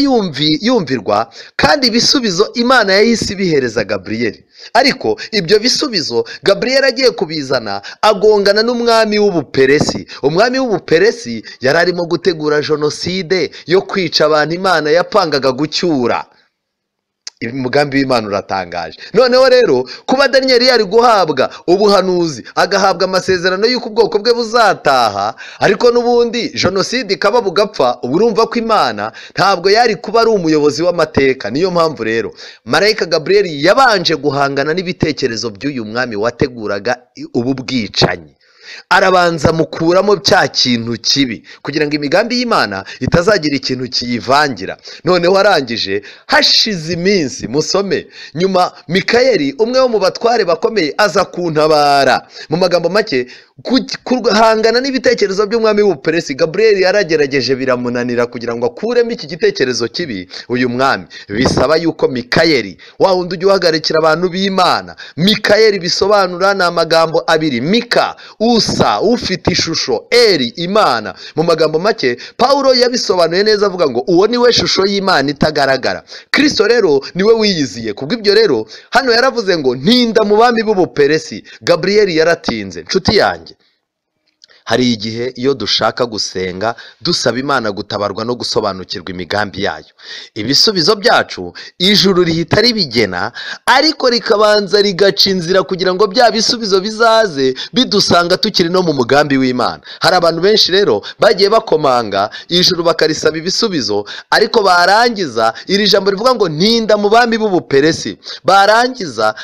yumvirwa, kandi ibisubizo Imana yahise ibihereza Gaburiyeli. Ariko ibyo bisubizo Gaburiyeli agiye kubizana agongana n'umwami w'Ubuperesi. Umwami w'Ubuperesi yari arimo gutegura jenoside yo kwica abantu Imana yapangaga gucyura. umugambi w'Imana uratangaje. Noneho rero kuba Daniyeli yari guhabwa ubuhanuzi agahabwa amasezerano y'uko ubwoko bwe buzataha, ariko n'ubundi jenoside ikaba bugapfa, ubu urumva ko Imana ntabwo yari kuba ari umuyobozi w'amateka. Niyo mpamvu rero marayika Gaburiyeli yabanje guhangana n'ibitekerezo by'uyu mwami wateguraga ubu bwicanyi, arabanza mukuramo cya kintu kibi kugira ngo imigambi y'Imana itazagira ikintu kiyivangira. Noneho arangije, hashize iminsi, musome, nyuma Mikayeli umwe wo mu batware bakomeye aza kuntabara. Mu magambo make, guhangana n'ibitekerezo by'umwami w'Ubuperesi, Gaburiyeli yaragerageje biramunanira kugira ngo akuremo iki gitekerezo kibi uyu mwami. Bisaba yuko Mikayeli, wa wundi ujya uhagarikira abantu b'Imana, Mikayeli bisobanura ni amagambo abiri, Mika usa, ufite ishusho, Eri Imana. Mu magambo make Pawulo yabisobanuye neza avuga ngo uwo ni we shusho y'Imana itagaragara. Kristo rero niwe wiyiziye. Kubw'ibyo rero hano yaravuze ngo ntinda mu bami b'Ubuperesi. Gaburiyeli yaratinze. Nshuti yanjye, hari igihe iyo dushaka gusenga dusaba Imana gutabarwa no gusobanukirwa imigambi yayo, ibisubizo byacu ijuru rihita ribigena, ariko rikabanza rigaca inzira kugira ngo bya bisubizo bizaze bidusanga tukiri no mu mugambi w'Imana. Hari abantu benshi rero bagiye bakomanga ijuru bakarisaba ibisubizo, ariko barangiza iri jambo rivuga ngo ntinda mu bami b'Ubuperesi, barangiza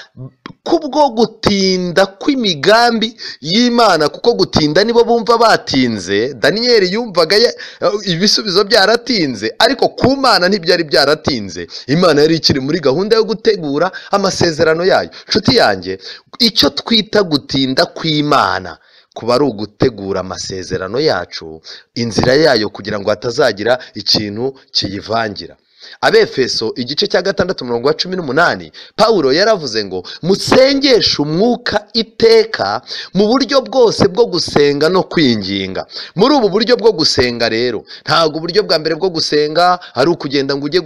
kubwo gutinda kw'imigambi y'Imana, kuko gutinda nibo bumva batinze. Daniyeli yumvaga ibisubizo byaratinze, ariko ku Mana ntibyari byaratinze. Imana yari ikiri muri gahunda yo gutegura amasezerano yayo. Nshuti yanjye, icyo twita gutinda kw'Imana kuba ari ugutegura amasezerano yacu, inzira yayo, kugira ngo hatazagira ikintu kiyivangira. Abefeso igice cya 6:18 Pawulo yaravuze ngo musengeshe umwuka iteka mu buryo bwose bwo gusenga no kwinginga. Muri ubu buryo bwo gusenga rero, ntabwo uburyo bwa mbere bwo gusenga ari ukugenda ngo ujye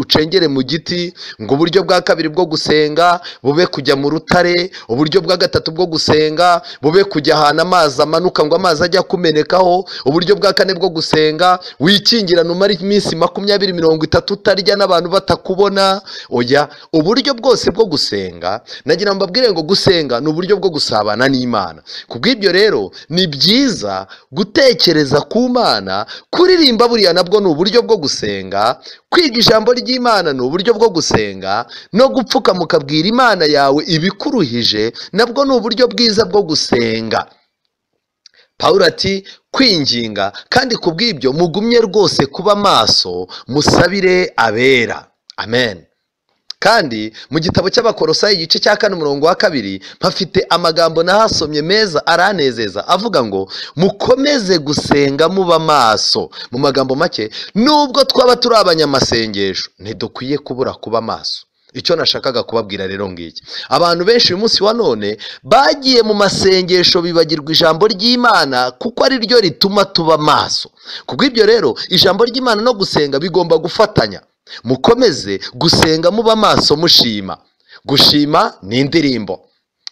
ucengere mu giti, ngo uburyo bwa kabiri bwo gusenga bube kujya mu rutare, uburyo bwa gatatu bwo gusenga bube kujya ahantu amazi amanuka ngo amazi ajya kumenekaho, uburyo bwa kane bwo gusenga wikingirana umara iminsi 20-30 utarya n'abantu batakubona. Oya, uburyo bwose bwo gusenga, nagira mbabwire ngo gusenga ni uburyo bwo gusabana n'Imana. Kubw'ibyo rero ni byiza gutekereza ku Mana, kuririmba buriya nabwo ni uburyo bwo gusenga, kwiga ijambo ry'Imana ni uburyo bwo gusenga, no gupfuka mukabwira Imana yawe ibikuruhije nabwo ni uburyo bwiza bwo gusenga. Pawulo ati kwinginga, kandi kubw'ibyo mugumye rwose kuba maso, musabire abera. Amen. Kandi mu gitabo cy'Abakolosayi igice cya 4:2 mpafite amagambo nahasomye meza aranezeza, avuga ngo mukomeze gusenga muba maso. Mu magambo make, nubwo twaba turi abanyamasengesho ntidukwiye kubura kuba maso. Icyo nashakaga kubabwira rero ngiki, abantu benshi uyu munsi wa none bagiye mu masengesho bibagirwa ijambo ry'Imana, kuko ari ryo rituma tuba maso. Kubw'ibyo rero ijambo ry'Imana no gusenga bigomba gufatanya. Mukomeze gusenga muba maso mushima. Gushima ni indirimbo,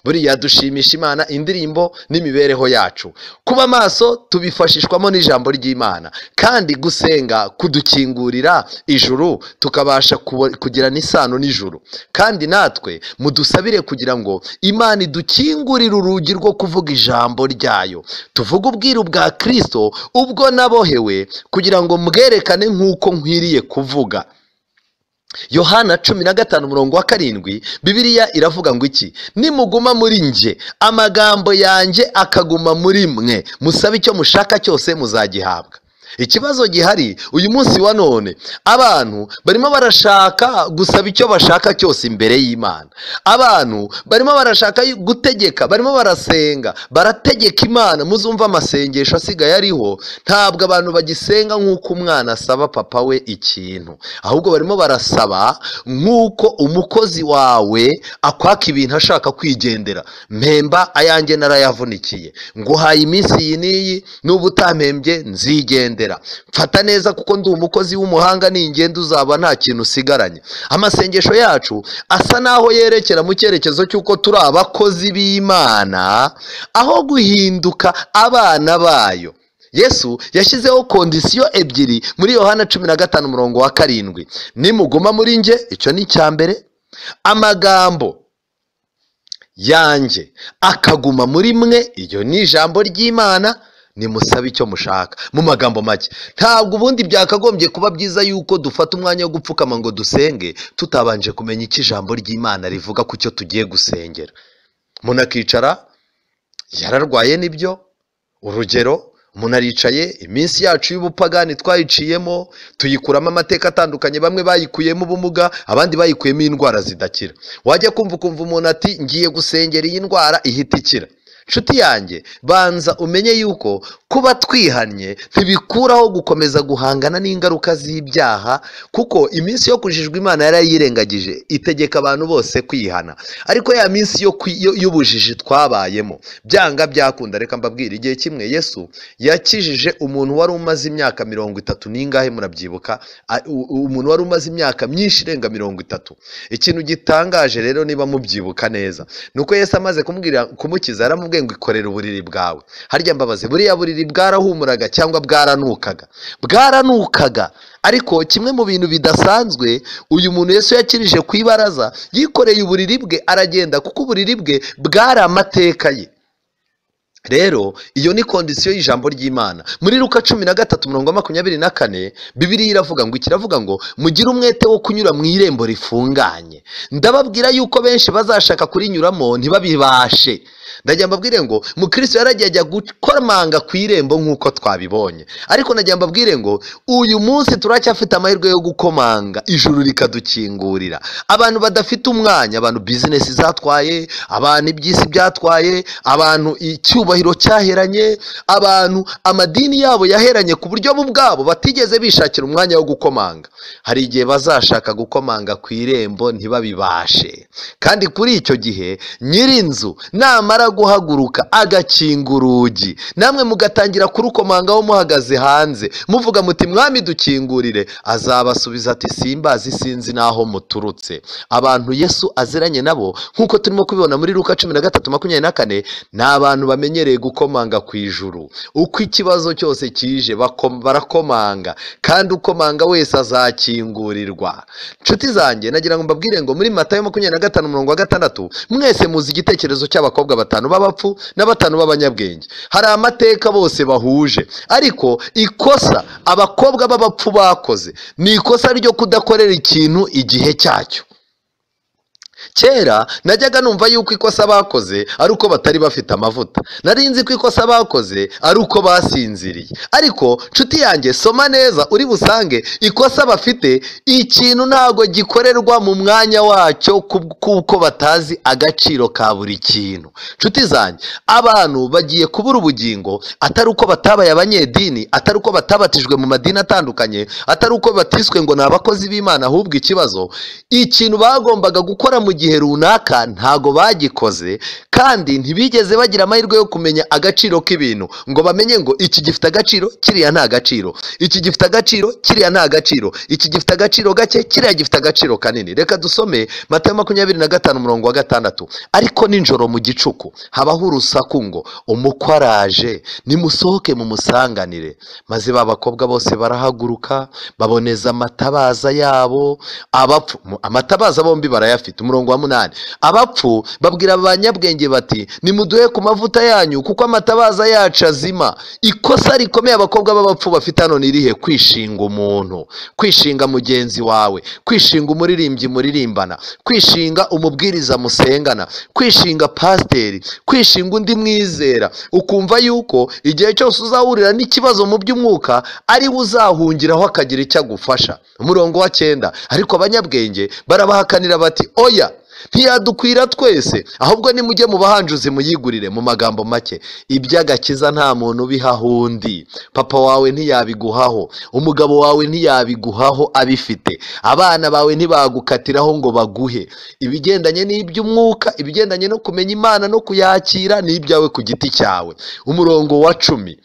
buriya dushimisha Imana indirimbo n'imibereho yacu. Kuba maso tubifashishwamo n'ijambo ry'Imana, kandi gusenga kudukingurira ijuru, tukabasha kugira n'isano n'ijuru. Kandi natwe mudusabire kugira ngo Imana idukingurire urugi rwo kuvuga ijambo ryayo, tuvuge ubwiru bwa Kristo ubwo nabohewe, kugira ngo mbwerekane nk'uko nkwiriye kuvuga. Yohana 15:7 Bibiliya iravuga ngo iki? Nimuguma muri nje, amagambo yanjye akaguma muri mwe, musabe icyo mushaka cyose muzagihabwa. Ikibazo gihari uyu munsi wa none, abantu barimo barashaka gusaba icyo bashaka cyose imbere y'Imana. Abantu barimo barashaka gutegeka, barimo barasenga, barategeka Imana. Muzumva amasengesho asigaye ariho, ntabwo abantu bagisenga nk'uko umwana asaba papa we ikintu, ahubwo barimo barasaba nk'uko umukozi wawe akwaka ibintu ashaka kwigendera. Mpemba ayanjye narayavunikiye, nguhaye iminsi iyi n'iyi, n'ubu utampembye nzigendera. Mfata neza kuko ndi umukozi w'umuhanga, n'ingendo uzaba nta kintu usigaranye. Amasengesho yacu asa naho yerekera mu cyerekezo cy'uko turi abakozi b'Imana aho guhinduka abana bayo. Yesu yashyizeho kondisiyo ebyiri muri Yohana 15:7. Nimuguma muri njye, icyo ni icya mbere, amagambo yanjye akaguma muri mwe, iyo ni ijambo ry'Imana, nimusabe icyo mushaka. Mu magambo make, ntabwo ubundi byakagombye kuba byiza yuko dufata umwanya wo gupfukama ngo dusenge tutabanje kumenya icyo ijambo ry'Imana rivuga ku cyo tugiye gusengera. Umuntu akicara yararwaye, nibyo, urugero umuntu aricaye, iminsi yacu y'ubupagani twayiciyemo, tuyikuramo amateka atandukanye, bamwe bayikuyemo ubumuga, abandi bayikuyemo indwara zidakira. Wajya kumva umuntu ati ngiye gusengera iyi ndwara ihita ikira. Nshuti yanjye, banza umenye yuko kuba twihannye ntibikuraho gukomeza guhangana n'ingaruka z'ibyaha, kuko iminsi yo kujijwa Imana yarayirengagije, itegeka abantu bose kwihana. Ariko ya minsi y'ubujiji twabayemo, byanga byakunda. Reka mbabwire, igihe kimwe Yesu yakijije umuntu wari umaze imyaka 30 n'ingahe, murabyibuka? Umuntu wari umaze imyaka myinshi irenga 30. Ikintu gitangaje rero, niba mubyibuka neza, nuko Yesu amaze kumukiza yaramubwiye ngo ikorere uburiri bwawe. Harya mbabaze, buriya buriri bwarahumuraga cyangwa bwaranukaga? Bwaranukaga. Ariko kimwe mu bintu bidasanzwe, uyu muntu Yesu yakirije ku ibaraza, yikoreye uburiri bwe aragenda, kuko uburiri bwe bwari amateka ye. Rero iyo ni kondisiyo y'ijambo ry'Imana. Muri Luka 13:24 Bibiliya iravuga ngo, ikiravuga ngo mugire umwete wo kunyura mu irembo rifunganye. Ndababwira yuko benshi bazashaka kurinyuramo ntibabibashe. Ndagira mbabwire ngo Mukristo yaragiye ajya gukomanga ku irembo nk'uko twabibonye, ariko ndagira mbabwire ngo uyu munsi turacyafite amahirwe yo gukomanga, ijuru rikadukingurira. Abantu badafite umwanya, abantu bizinesi zatwaye, abantu iby'isi byatwaye, abantu icyubahiro cyaheranye, abantu amadini yabo yaheranye ku buryo bo ubwabo batigeze bishakira umwanya wo gukomanga. Hari igihe bazashaka gukomanga ku irembo ntibabibashe, kandi kuri icyo gihe nyir'inzu namara guhaguruka agakinga urugi, namwe mugatangira kurukomangaho muhagaze hanze muvuga muti mwami dukingurire, azabasubiza ati simbazi, sinzi naho muturutse. Abantu Yesu aziranye nabo, nk'uko turimo kubibona muri Luka 13:24, ni abantu bamenyereye gukomanga ku ijuru. Uko ikibazo cyose kije barakomanga, kandi ukomanga wese azakingurirwa. Nshuti zanjye, nagira ngo mbabwire ngo muri Matayo 25:6, mwese muzi igitekerezo cy'abakobwa 5 b'abapfu na 5 b'abanyabwenge. Hari amateka bose bahuje, ariko ikosa abakobwa b'abapfu bakoze ni ikosa ryo kudakorera ikintu igihe cyacyo. Kera najyaga numva yuko ikosa bakoze ari uko batari bafite amavuta. Nari nzi ko ikosa bakoze ari uko basinziriye. Ariko nshuti yanjye, soma neza uri busange ikosa bafite ikintu ntago gikorerwa mu mwanya wacyo, kuko batazi agaciro ka buri kintu. Nshuti zanjye, abantu bagiye kubura ubugingo atari uko batabaye abanyedini, atari uko batabatijwe mu madini atandukanye, atari uko batiswe ngo ni abakozi b'Imana, ahubwo ikibazo ikintu bagombaga gukora mu gihe runaka ntago bagikoze, kandi ntibigeze bagira amahirwe yo kumenya agaciro k'ibintu, ngo bamenye ngo iki gifite agaciro, kiriya nta gaciro, iki gifite agaciro, kiriya nta gaciro, iki gifite agaciro gake, kiriya gifite agaciro kanini. Reka dusome Matayo 25:6. Ariko ninjoro mu gicuku habaho urusaku ngo umukwe araje, nimusohoke mumusanganire. Maze babakobwa bose barahaguruka, baboneza amatabaza yabo. Abapfu amatabaza bombi barayafite. Umurongo wa 8, abapfu babwira abanyabwenge bati nimuduhe ku mavuta yanyu, kuko amatabaza yacu azima. Ikosa rikomeye abakobwa b'abapfu bafite hano ni rihe? Kwishinga umuntu, kwishinga mugenzi wawe, kwishinga umuririmbyi muririmbana, kwishinga umubwiriza musengana, kwishinga pasiteri, kwishinga undi mwizera, ukumva yuko igihe cyose uzahurira n'ikibazo mu by'umwuka ari we uzahungiraho akagira icyo agufasha. Umurongo wa 9, ariko abanyabwenge barabahakanira bati oya, ntiyadukwira twese, ahubwo nimujye mu bahanjuzi muyigurire. Mu magambo make, iby'agakiza nta muntu ubihaho undi. Papa wawe ntiyabiguhaho, umugabo wawe ntiyabiguhaho abifite, abana bawe ntibagukatiraho ngo baguhe. Ibigendanye n'iby'umwuka, ibigendanye no kumenya Imana no kuyakira, ni ibyawe ku giti cyawe. Umurongo wa 10,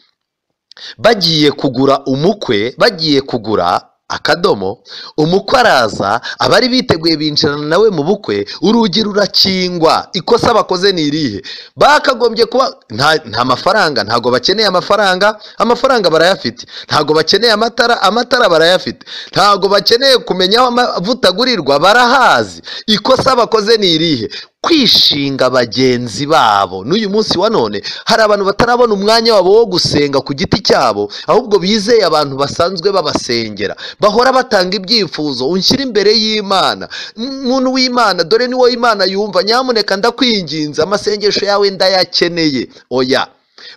bagiye kugura umukwe, bagiye kugura akadomo, umukwe araza, abari biteguye binjirana nawe mu bukwe, urugi rurakingwa. Ikosa bakoze ni irihe? Bakagombye kuba nta mafaranga, ntago bakeneye amafaranga, amafaranga barayafite. Ntago bakeneye amatara, amatara barayafite. Ntago bakeneye kumenya aho amavuta agurirwa, barahazi. Ikosa bakoze ni irihe? Kwishinga bagenzi babo. N'uyu munsi wa none hari abantu batarabona umwanya wabo wo gusenga ku giti cyabo, ahubwo bizeye abantu basanzwe babasengera, bahora batanga ibyifuzo. Unshyira imbere y'Imana, muntu w'Imana, dore ni wowe Imana yumva, nyamuneka ndakwinginze, amasengesho yawe ndayakeneye. Oya,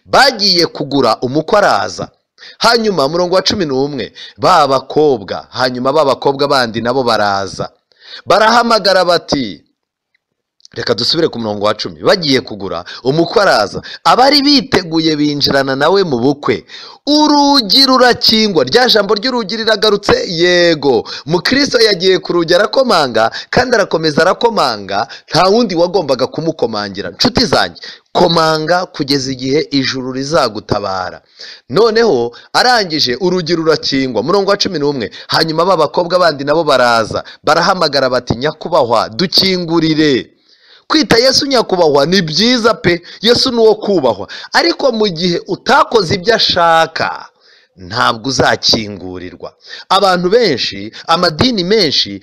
bagiye kugura, umukwe araza. Hanyuma murongo wa 11, babakobwa, hanyuma babakobwa bandi nabo baraza, barahamagara bati, reka dusubire ku murongo wa 10. Bagiye kugura, umukwe araza, abari biteguye binjirana nawe mu bukwe, urugi rurakingwa. Rya jambo ry'urugi riragarutse. Yego, Mukristo yagiye ku rugi arakomanga, kandi arakomeza arakomanga, nta wundi wagombaga kumukomangira. Nshuti zanjye, komanga kugeza igihe ijuru rizagutabara. Noneho arangije, urugi rurakingwa. Murongo wa 11, hanyuma babakobwa bandi nabo baraza, barahamagara bati, nyakubahwa dukingurire. Kwita Yesu nyakubahwa ni byiza pe, Yesu ni uwo kubahwa, ariko mu gihe utakoze ibyo ashaka ntabwo uzakingurirwa. Abantu benshi, amadini menshi,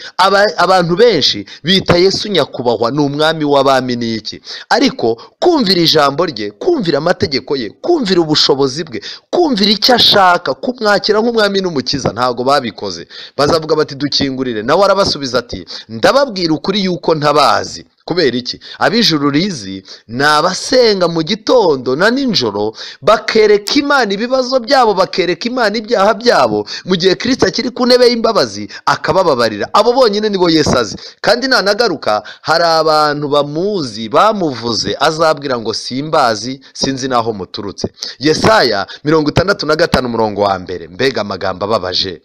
abantu benshi bita Yesu nyakubahwa, ni umwami w'abami n'iki, ariko kumvira ijambo rye, kumvira amategeko ye, kumvira ubushobozi bwe, kumvira icyo ashaka, kumwakira nk'umwami n'umukiza, ntabwo babikoze. Bazavuga bati dukingurire, nawe arabasubiza ati, ndababwira ukuri yuko ntabazi. Kubera iki? Ab'ijuru rizi ni abasenga mu gitondo na nijoro, bakereka Imana ibibazo byabo, bakereka Imana ibyaha byabo, mu gihe Kristo akiri ku ntebe y'imbabazi akabababarira. Abo bonyine nibo Yesu azi. Kandi nanagaruka, hari abantu bamuzi, bamuvuze, azabwira ngo simbazi, sinzi naho muturutse. Yesaya 65 umurongo wa 1. Mbega amagambo ababaje.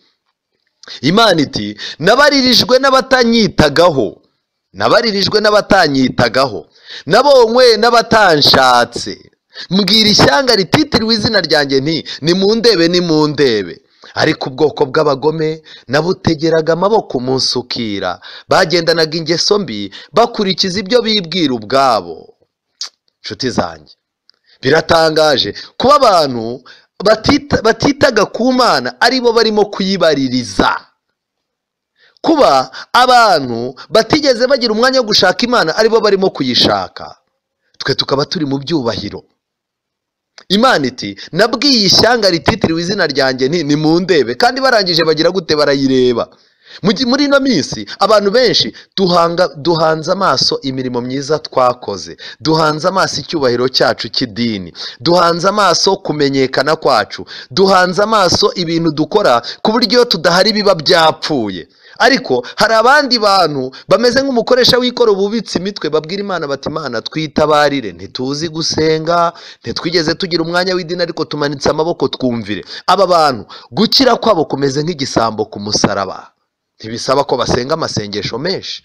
Imana iti, nabaririjwe n'abatanyitagaho, nabaririjwe n'abatanyitagaho, nabonywe n'abatanshatse. Mbwira ishyanga rititiriwe izina ryanjye nti, nimundebe nimundebe. Ariko ubwoko bw'abagome nabutegeraga amaboko umusukira, bagendanaga ingeso mbi, bakurikiza ibyo bibwira ubwabo. Nshuti zanjye, biratangaje kuba abantu batitaga ku Mana aribo barimo kuyibaririza. Kuba abantu batigeze bagira umwanya wo gushaka Imana aribo barimo kuyishaka, twe tukaba turi mu byubahiro. Imana iti, nabwiye ishyanga rititiriwe izina ryanjye nti, nimundebe. Kandi barangije bagira gute? Barayireba. Muri ino minsi abantu benshi duhanze amaso imirimo myiza twakoze, duhanze amaso icyubahiro cyacu cy'idini, duhanze amaso kumenyekana kwacu, duhanze amaso ibintu dukora ku buryo tudahari biba byapfuye. Ariko hari abandi bantu bameze nk'umukoresha w'ikoro bubitse imitwe, babwira Imana bati, Imana twitabarire, ntituzi gusenga, ntitwigeze tugira umwanya w'idini, ariko tumanitse amaboko twumvire. Aba bantu gukira kwabo kumeze nk'igisambo ku musaraba, ntibisaba ko basenga amasengesho menshi.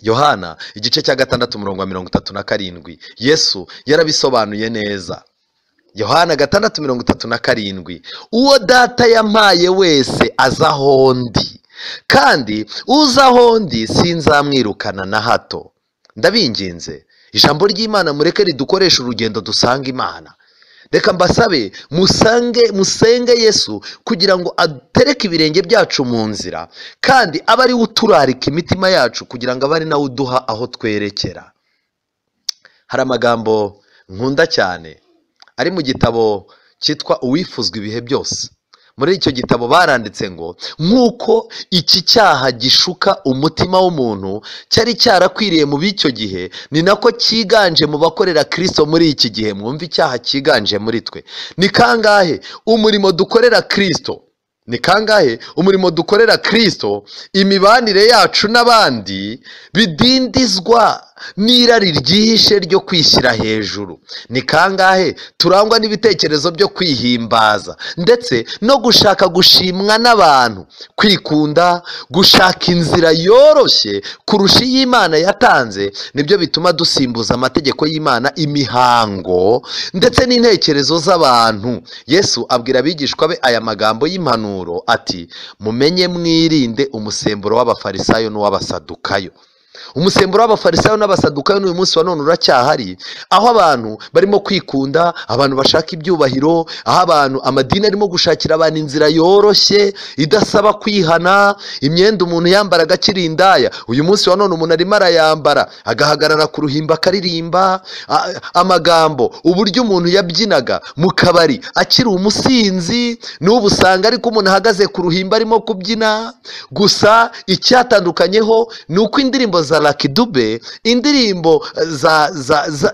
Yohana igice cya 6 umurongo wa 37, Yesu yarabisobanuye neza. Yohana 6:37, uwo data yampaye wese aza aho ndi, kandi uza aho ndi sinzamwirukana na hato. Ndabinginze, ijambo ry'Imana mureke ridukoresha urugendo dusanga Imana. Reka mbasabe musenge Yesu kugira ngo atereke ibirenge byacu mu nzira, kandi abe ari we uturarika imitima yacu, kugira ngo abe ari nawe uduha aho twerekera. Hari amagambo nkunda cyane ari mu gitabo cyitwa Uwifuzwa ibihe byose. Muri icyo gitabo baranditse ngo, nk'uko iki cyaha gishuka umutima w'umuntu cyari cyarakwiriye mu b'icyo gihe, ni nako cyiganje mu bakorera Kristo muri iki gihe. Mwumva icyaha cyiganje muri twe. Ni kangahe umurimo dukorera Kristo, ni kangahe umurimo dukorera Kristo, imibanire yacu n'abandi bidindizwa n'irari ryihishe ryo kwishyira hejuru. Ni kangahe turangwa n'ibitekerezo byo kwihimbaza ndetse no gushaka gushimwa n'abantu, kwikunda, gushaka inzira yoroshye kurusha iy'Imana yatanze, nibyo bituma dusimbuza amategeko y'Imana imihango ndetse n'intekerezo z'abantu. Yesu abwira abigishwa be aya magambo y'impanuro ati, mumenye mwirinde umusemburo w'abafarisayo n'uw'abasadukayo. Umusemburo w'abafarisayo n'abasadukayo n'uyu munsi wa none uracyahari, aho abantu barimo kwikunda, abantu bashaka ibyubahiro, aho abantu amadini arimo gushakira abantu inzira yoroshye idasaba kwihana. Imyenda umuntu yambaraga akiri indaya, uyu munsi wa none umuntu arimo arayambara agahagarara ku ruhimbi akaririmba. Amagambo, uburyo umuntu yabyinaga mu kabari akiri umusinzi, n'ubu usanga ariko umuntu ahagaze ku ruhimbi arimo kubyina. Gusa icyatandukanyeho ni uko indirimbo za Lucky Dube, indirimbo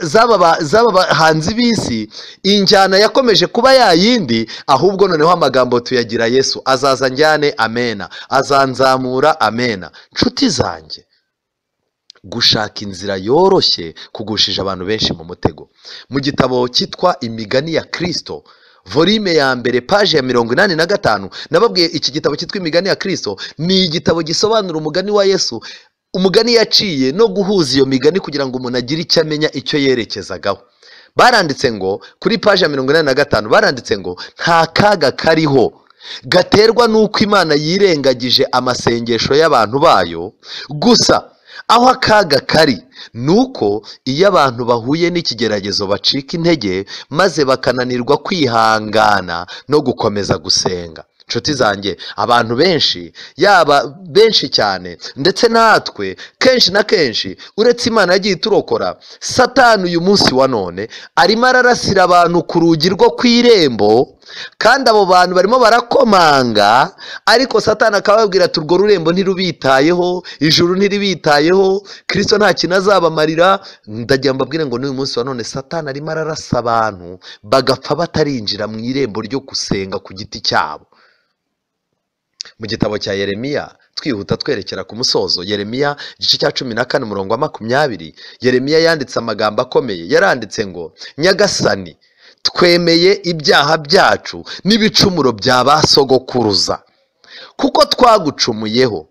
z'aba bahanzi b'isi, injyana yakomeje kuba yayindi, ahubwo noneho amagambo tuyagira Yesu, azaza njyane amena, azanzamura amena. Nshuti zanjye, gushaka inzira yoroshye kugushije abantu benshi mu mutego. Mu gitabo cyitwa Imigani ya Kristo, volume ya mbere, paje ya 85, nababwiye iki gitabo cyitwa Imigani ya Kristo ni igitabo gisobanura umugani wa Yesu, umugani yaciye no guhuza iyo migani kugira ngo umuntu agire icyo amenya icyo yerekezagaho. Baranditse ngo kuri paje ya 85 baranditse ngo nta kaga kariho gaterwa n'uko Imana yirengagije amasengesho y'abantu bayo, gusa aho akaga kari nuko iyo abantu bahuye n'ikigeragezo bacika intege maze bakananirwa kwihangana no gukomeza gusenga. Nshuti zanjye, abantu benshi, yaba benshi cyane ndetse natwe kenshi na kenshi, uretse Imana yagiye iturokora, Satani uyu munsi wa none arimo ararasira abantu ku rugi rwo ku irembo, kandi abo bantu barimo barakomanga, ariko Satani akababwira ati urwo rurembo ntirubitayeho, ijuru ntiribitayeho, Kristo nta kintu azabamarira. Ndagira mbabwire ngo n'uyu munsi wa none Satani arimo ararasa abantu bagapfa batarinjira mu irembo ryo gusenga ku giti cyabo. Mu gitabo cya Yeremiya, twihuta twerekera ku musozo, Yeremiya igice cya 14 umurongo wa 20, Yeremiya yanditse amagambo akomeye. Yaranditse ngo, Nyagasani, twemeye ibyaha byacu n'ibicumuro bya basogokuruza, kuko twagucumuyeho.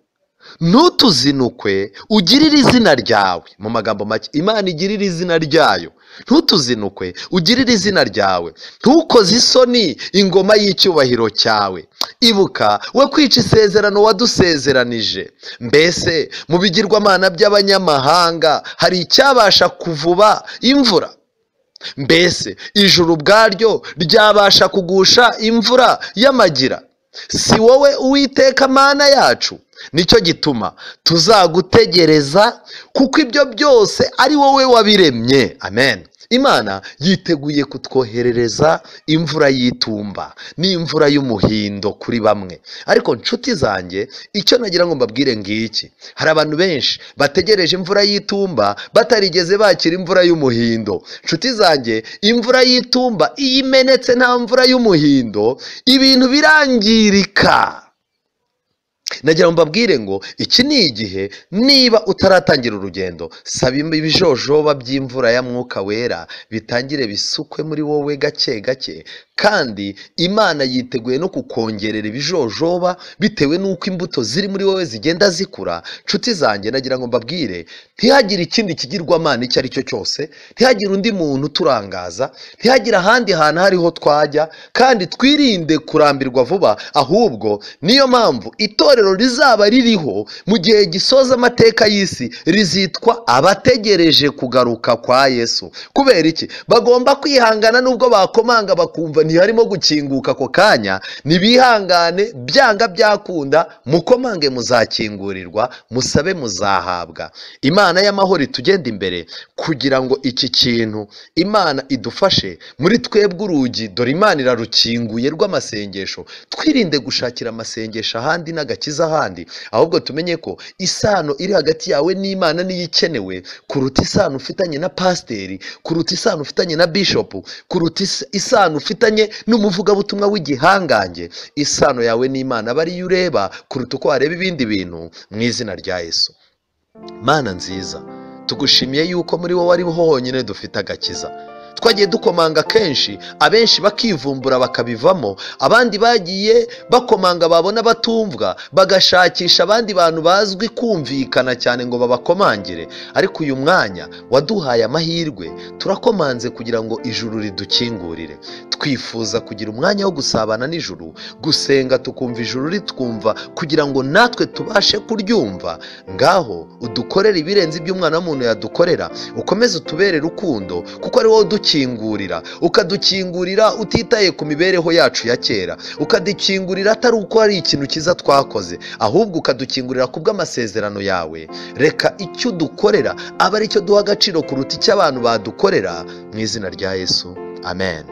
Ntutuzinukwe ugirire izina ryawe. Mu magambo make, Imana igirire izina ryayo. Ntutuzinukwe ugirire izina ryawe, ntukoze isoni ingoma y'icyubahiro cyawe. Ibuka we kwica isezerano wadusezeranije. Mbese mu bigirwamana by'abanyamahanga hari icyabasha kuvuba imvura? Mbese ijuru ubwaryo ryabasha kugusha imvura y'amagira? Si wowe Uwiteka Mana yacu? Nicyo gituma tuzagutegereza, kuko ibyo byose ari wowe wabiremye. Amen. Imana yiteguye kutwoherereza imvura y'itumba n'imvura y'umuhindo kuri bamwe. Ariko nshuti zanjye, icyo nagira ngo mbabwire ngiki, hari abantu benshi bategereje imvura y'itumba batarigeze bakira imvura y'umuhindo. Nshuti zanjye, imvura y'itumba iyo imenetse nta mvura y'umuhindo, ibintu birangirika. Nagira ngo mbabwire ngo iki ni igihe, niba utaratangira urugendo, saba ibijojoba by'imvura ya Mwuka Wera bitangire bisukwe muri wowe gake gake, kandi Imana yiteguye no kukongerera ibijojoba bitewe n'uko imbuto ziri muri wowe zigenda zikura. Nshuti zanjye, nagira ngo mbabwire, ntihagire ikindi kigirwamana icyo ari cyo cyose, ntihagire undi muntu uturangaza, ntihagire ahandi hantu hariho twajya, kandi twirinde kurambirwa vuba. Ahubwo niyo mpamvu itorero rizaba ririho mu gihe gisoza amateka y'isi rizitwa abategereje kugaruka kwa Yesu. Kubera iki? Bagomba kwihangana nubwo bakomanga bakumva ntiharimo gukinguka ako kanya. Nibihangane, byanga byakunda, mukomange muzakingurirwa, musabe muzahabwa. Imana y'amahoro itugenda imbere kugira ngo iki kintu Imana idufashe. Muri twebwe urugi, dore Imana irarukinguye rw'amasengesho. Twirinde gushakira amasengesho ahandi n'agakiza ahandi, ahubwo tumenye ko isano iri hagati yawe n'Imana niyo ikenewe kuruta isano ufitanye na pasiteri, kuruta isano ufitanye na bishopu, kuruta isano ufitanye n'umuvugabutumwa w'igihangange. Isano yawe n'Imana aba ariyo ureba kuruta uko wareba ibindi bintu, mu izina rya Yesu. Mana nziza, tugushimiye yuko muri wowe ariho honyine dufite agakiza. Twagiye dukomanga kenshi, abenshi bakivumbura bakabivamo, abandi bagiye bakomanga babona batumvwa bagashakisha abandi bantu bazwi kumvikana cyane ngo babakomangire, ariko uyu mwanya waduhaye amahirwe, turakomanze kugira ngo ijuru ridukingurire. Twifuza kugira umwanya wo gusabana n'ijuru, gusenga tukumva ijuru ritwumva kugira ngo natwe tubashe kuryumva. Ngaho udukorere ibirenze iby'umwana w'umuntu yadukorera, ukomeze utubere rukundo, kuko ari wowe udukingurira, ukadukingurira utitaye ku mibereho yacu ya kera, ukadukingurira atari uko hari ikintu cyiza twakoze, ahubwo ukadukingurira kubw'amasezerano yawe. Reka icyo dukorera aba ari cyo duha agaciro kuruta icyo abantu badukorera, mu izina rya Yesu, amen.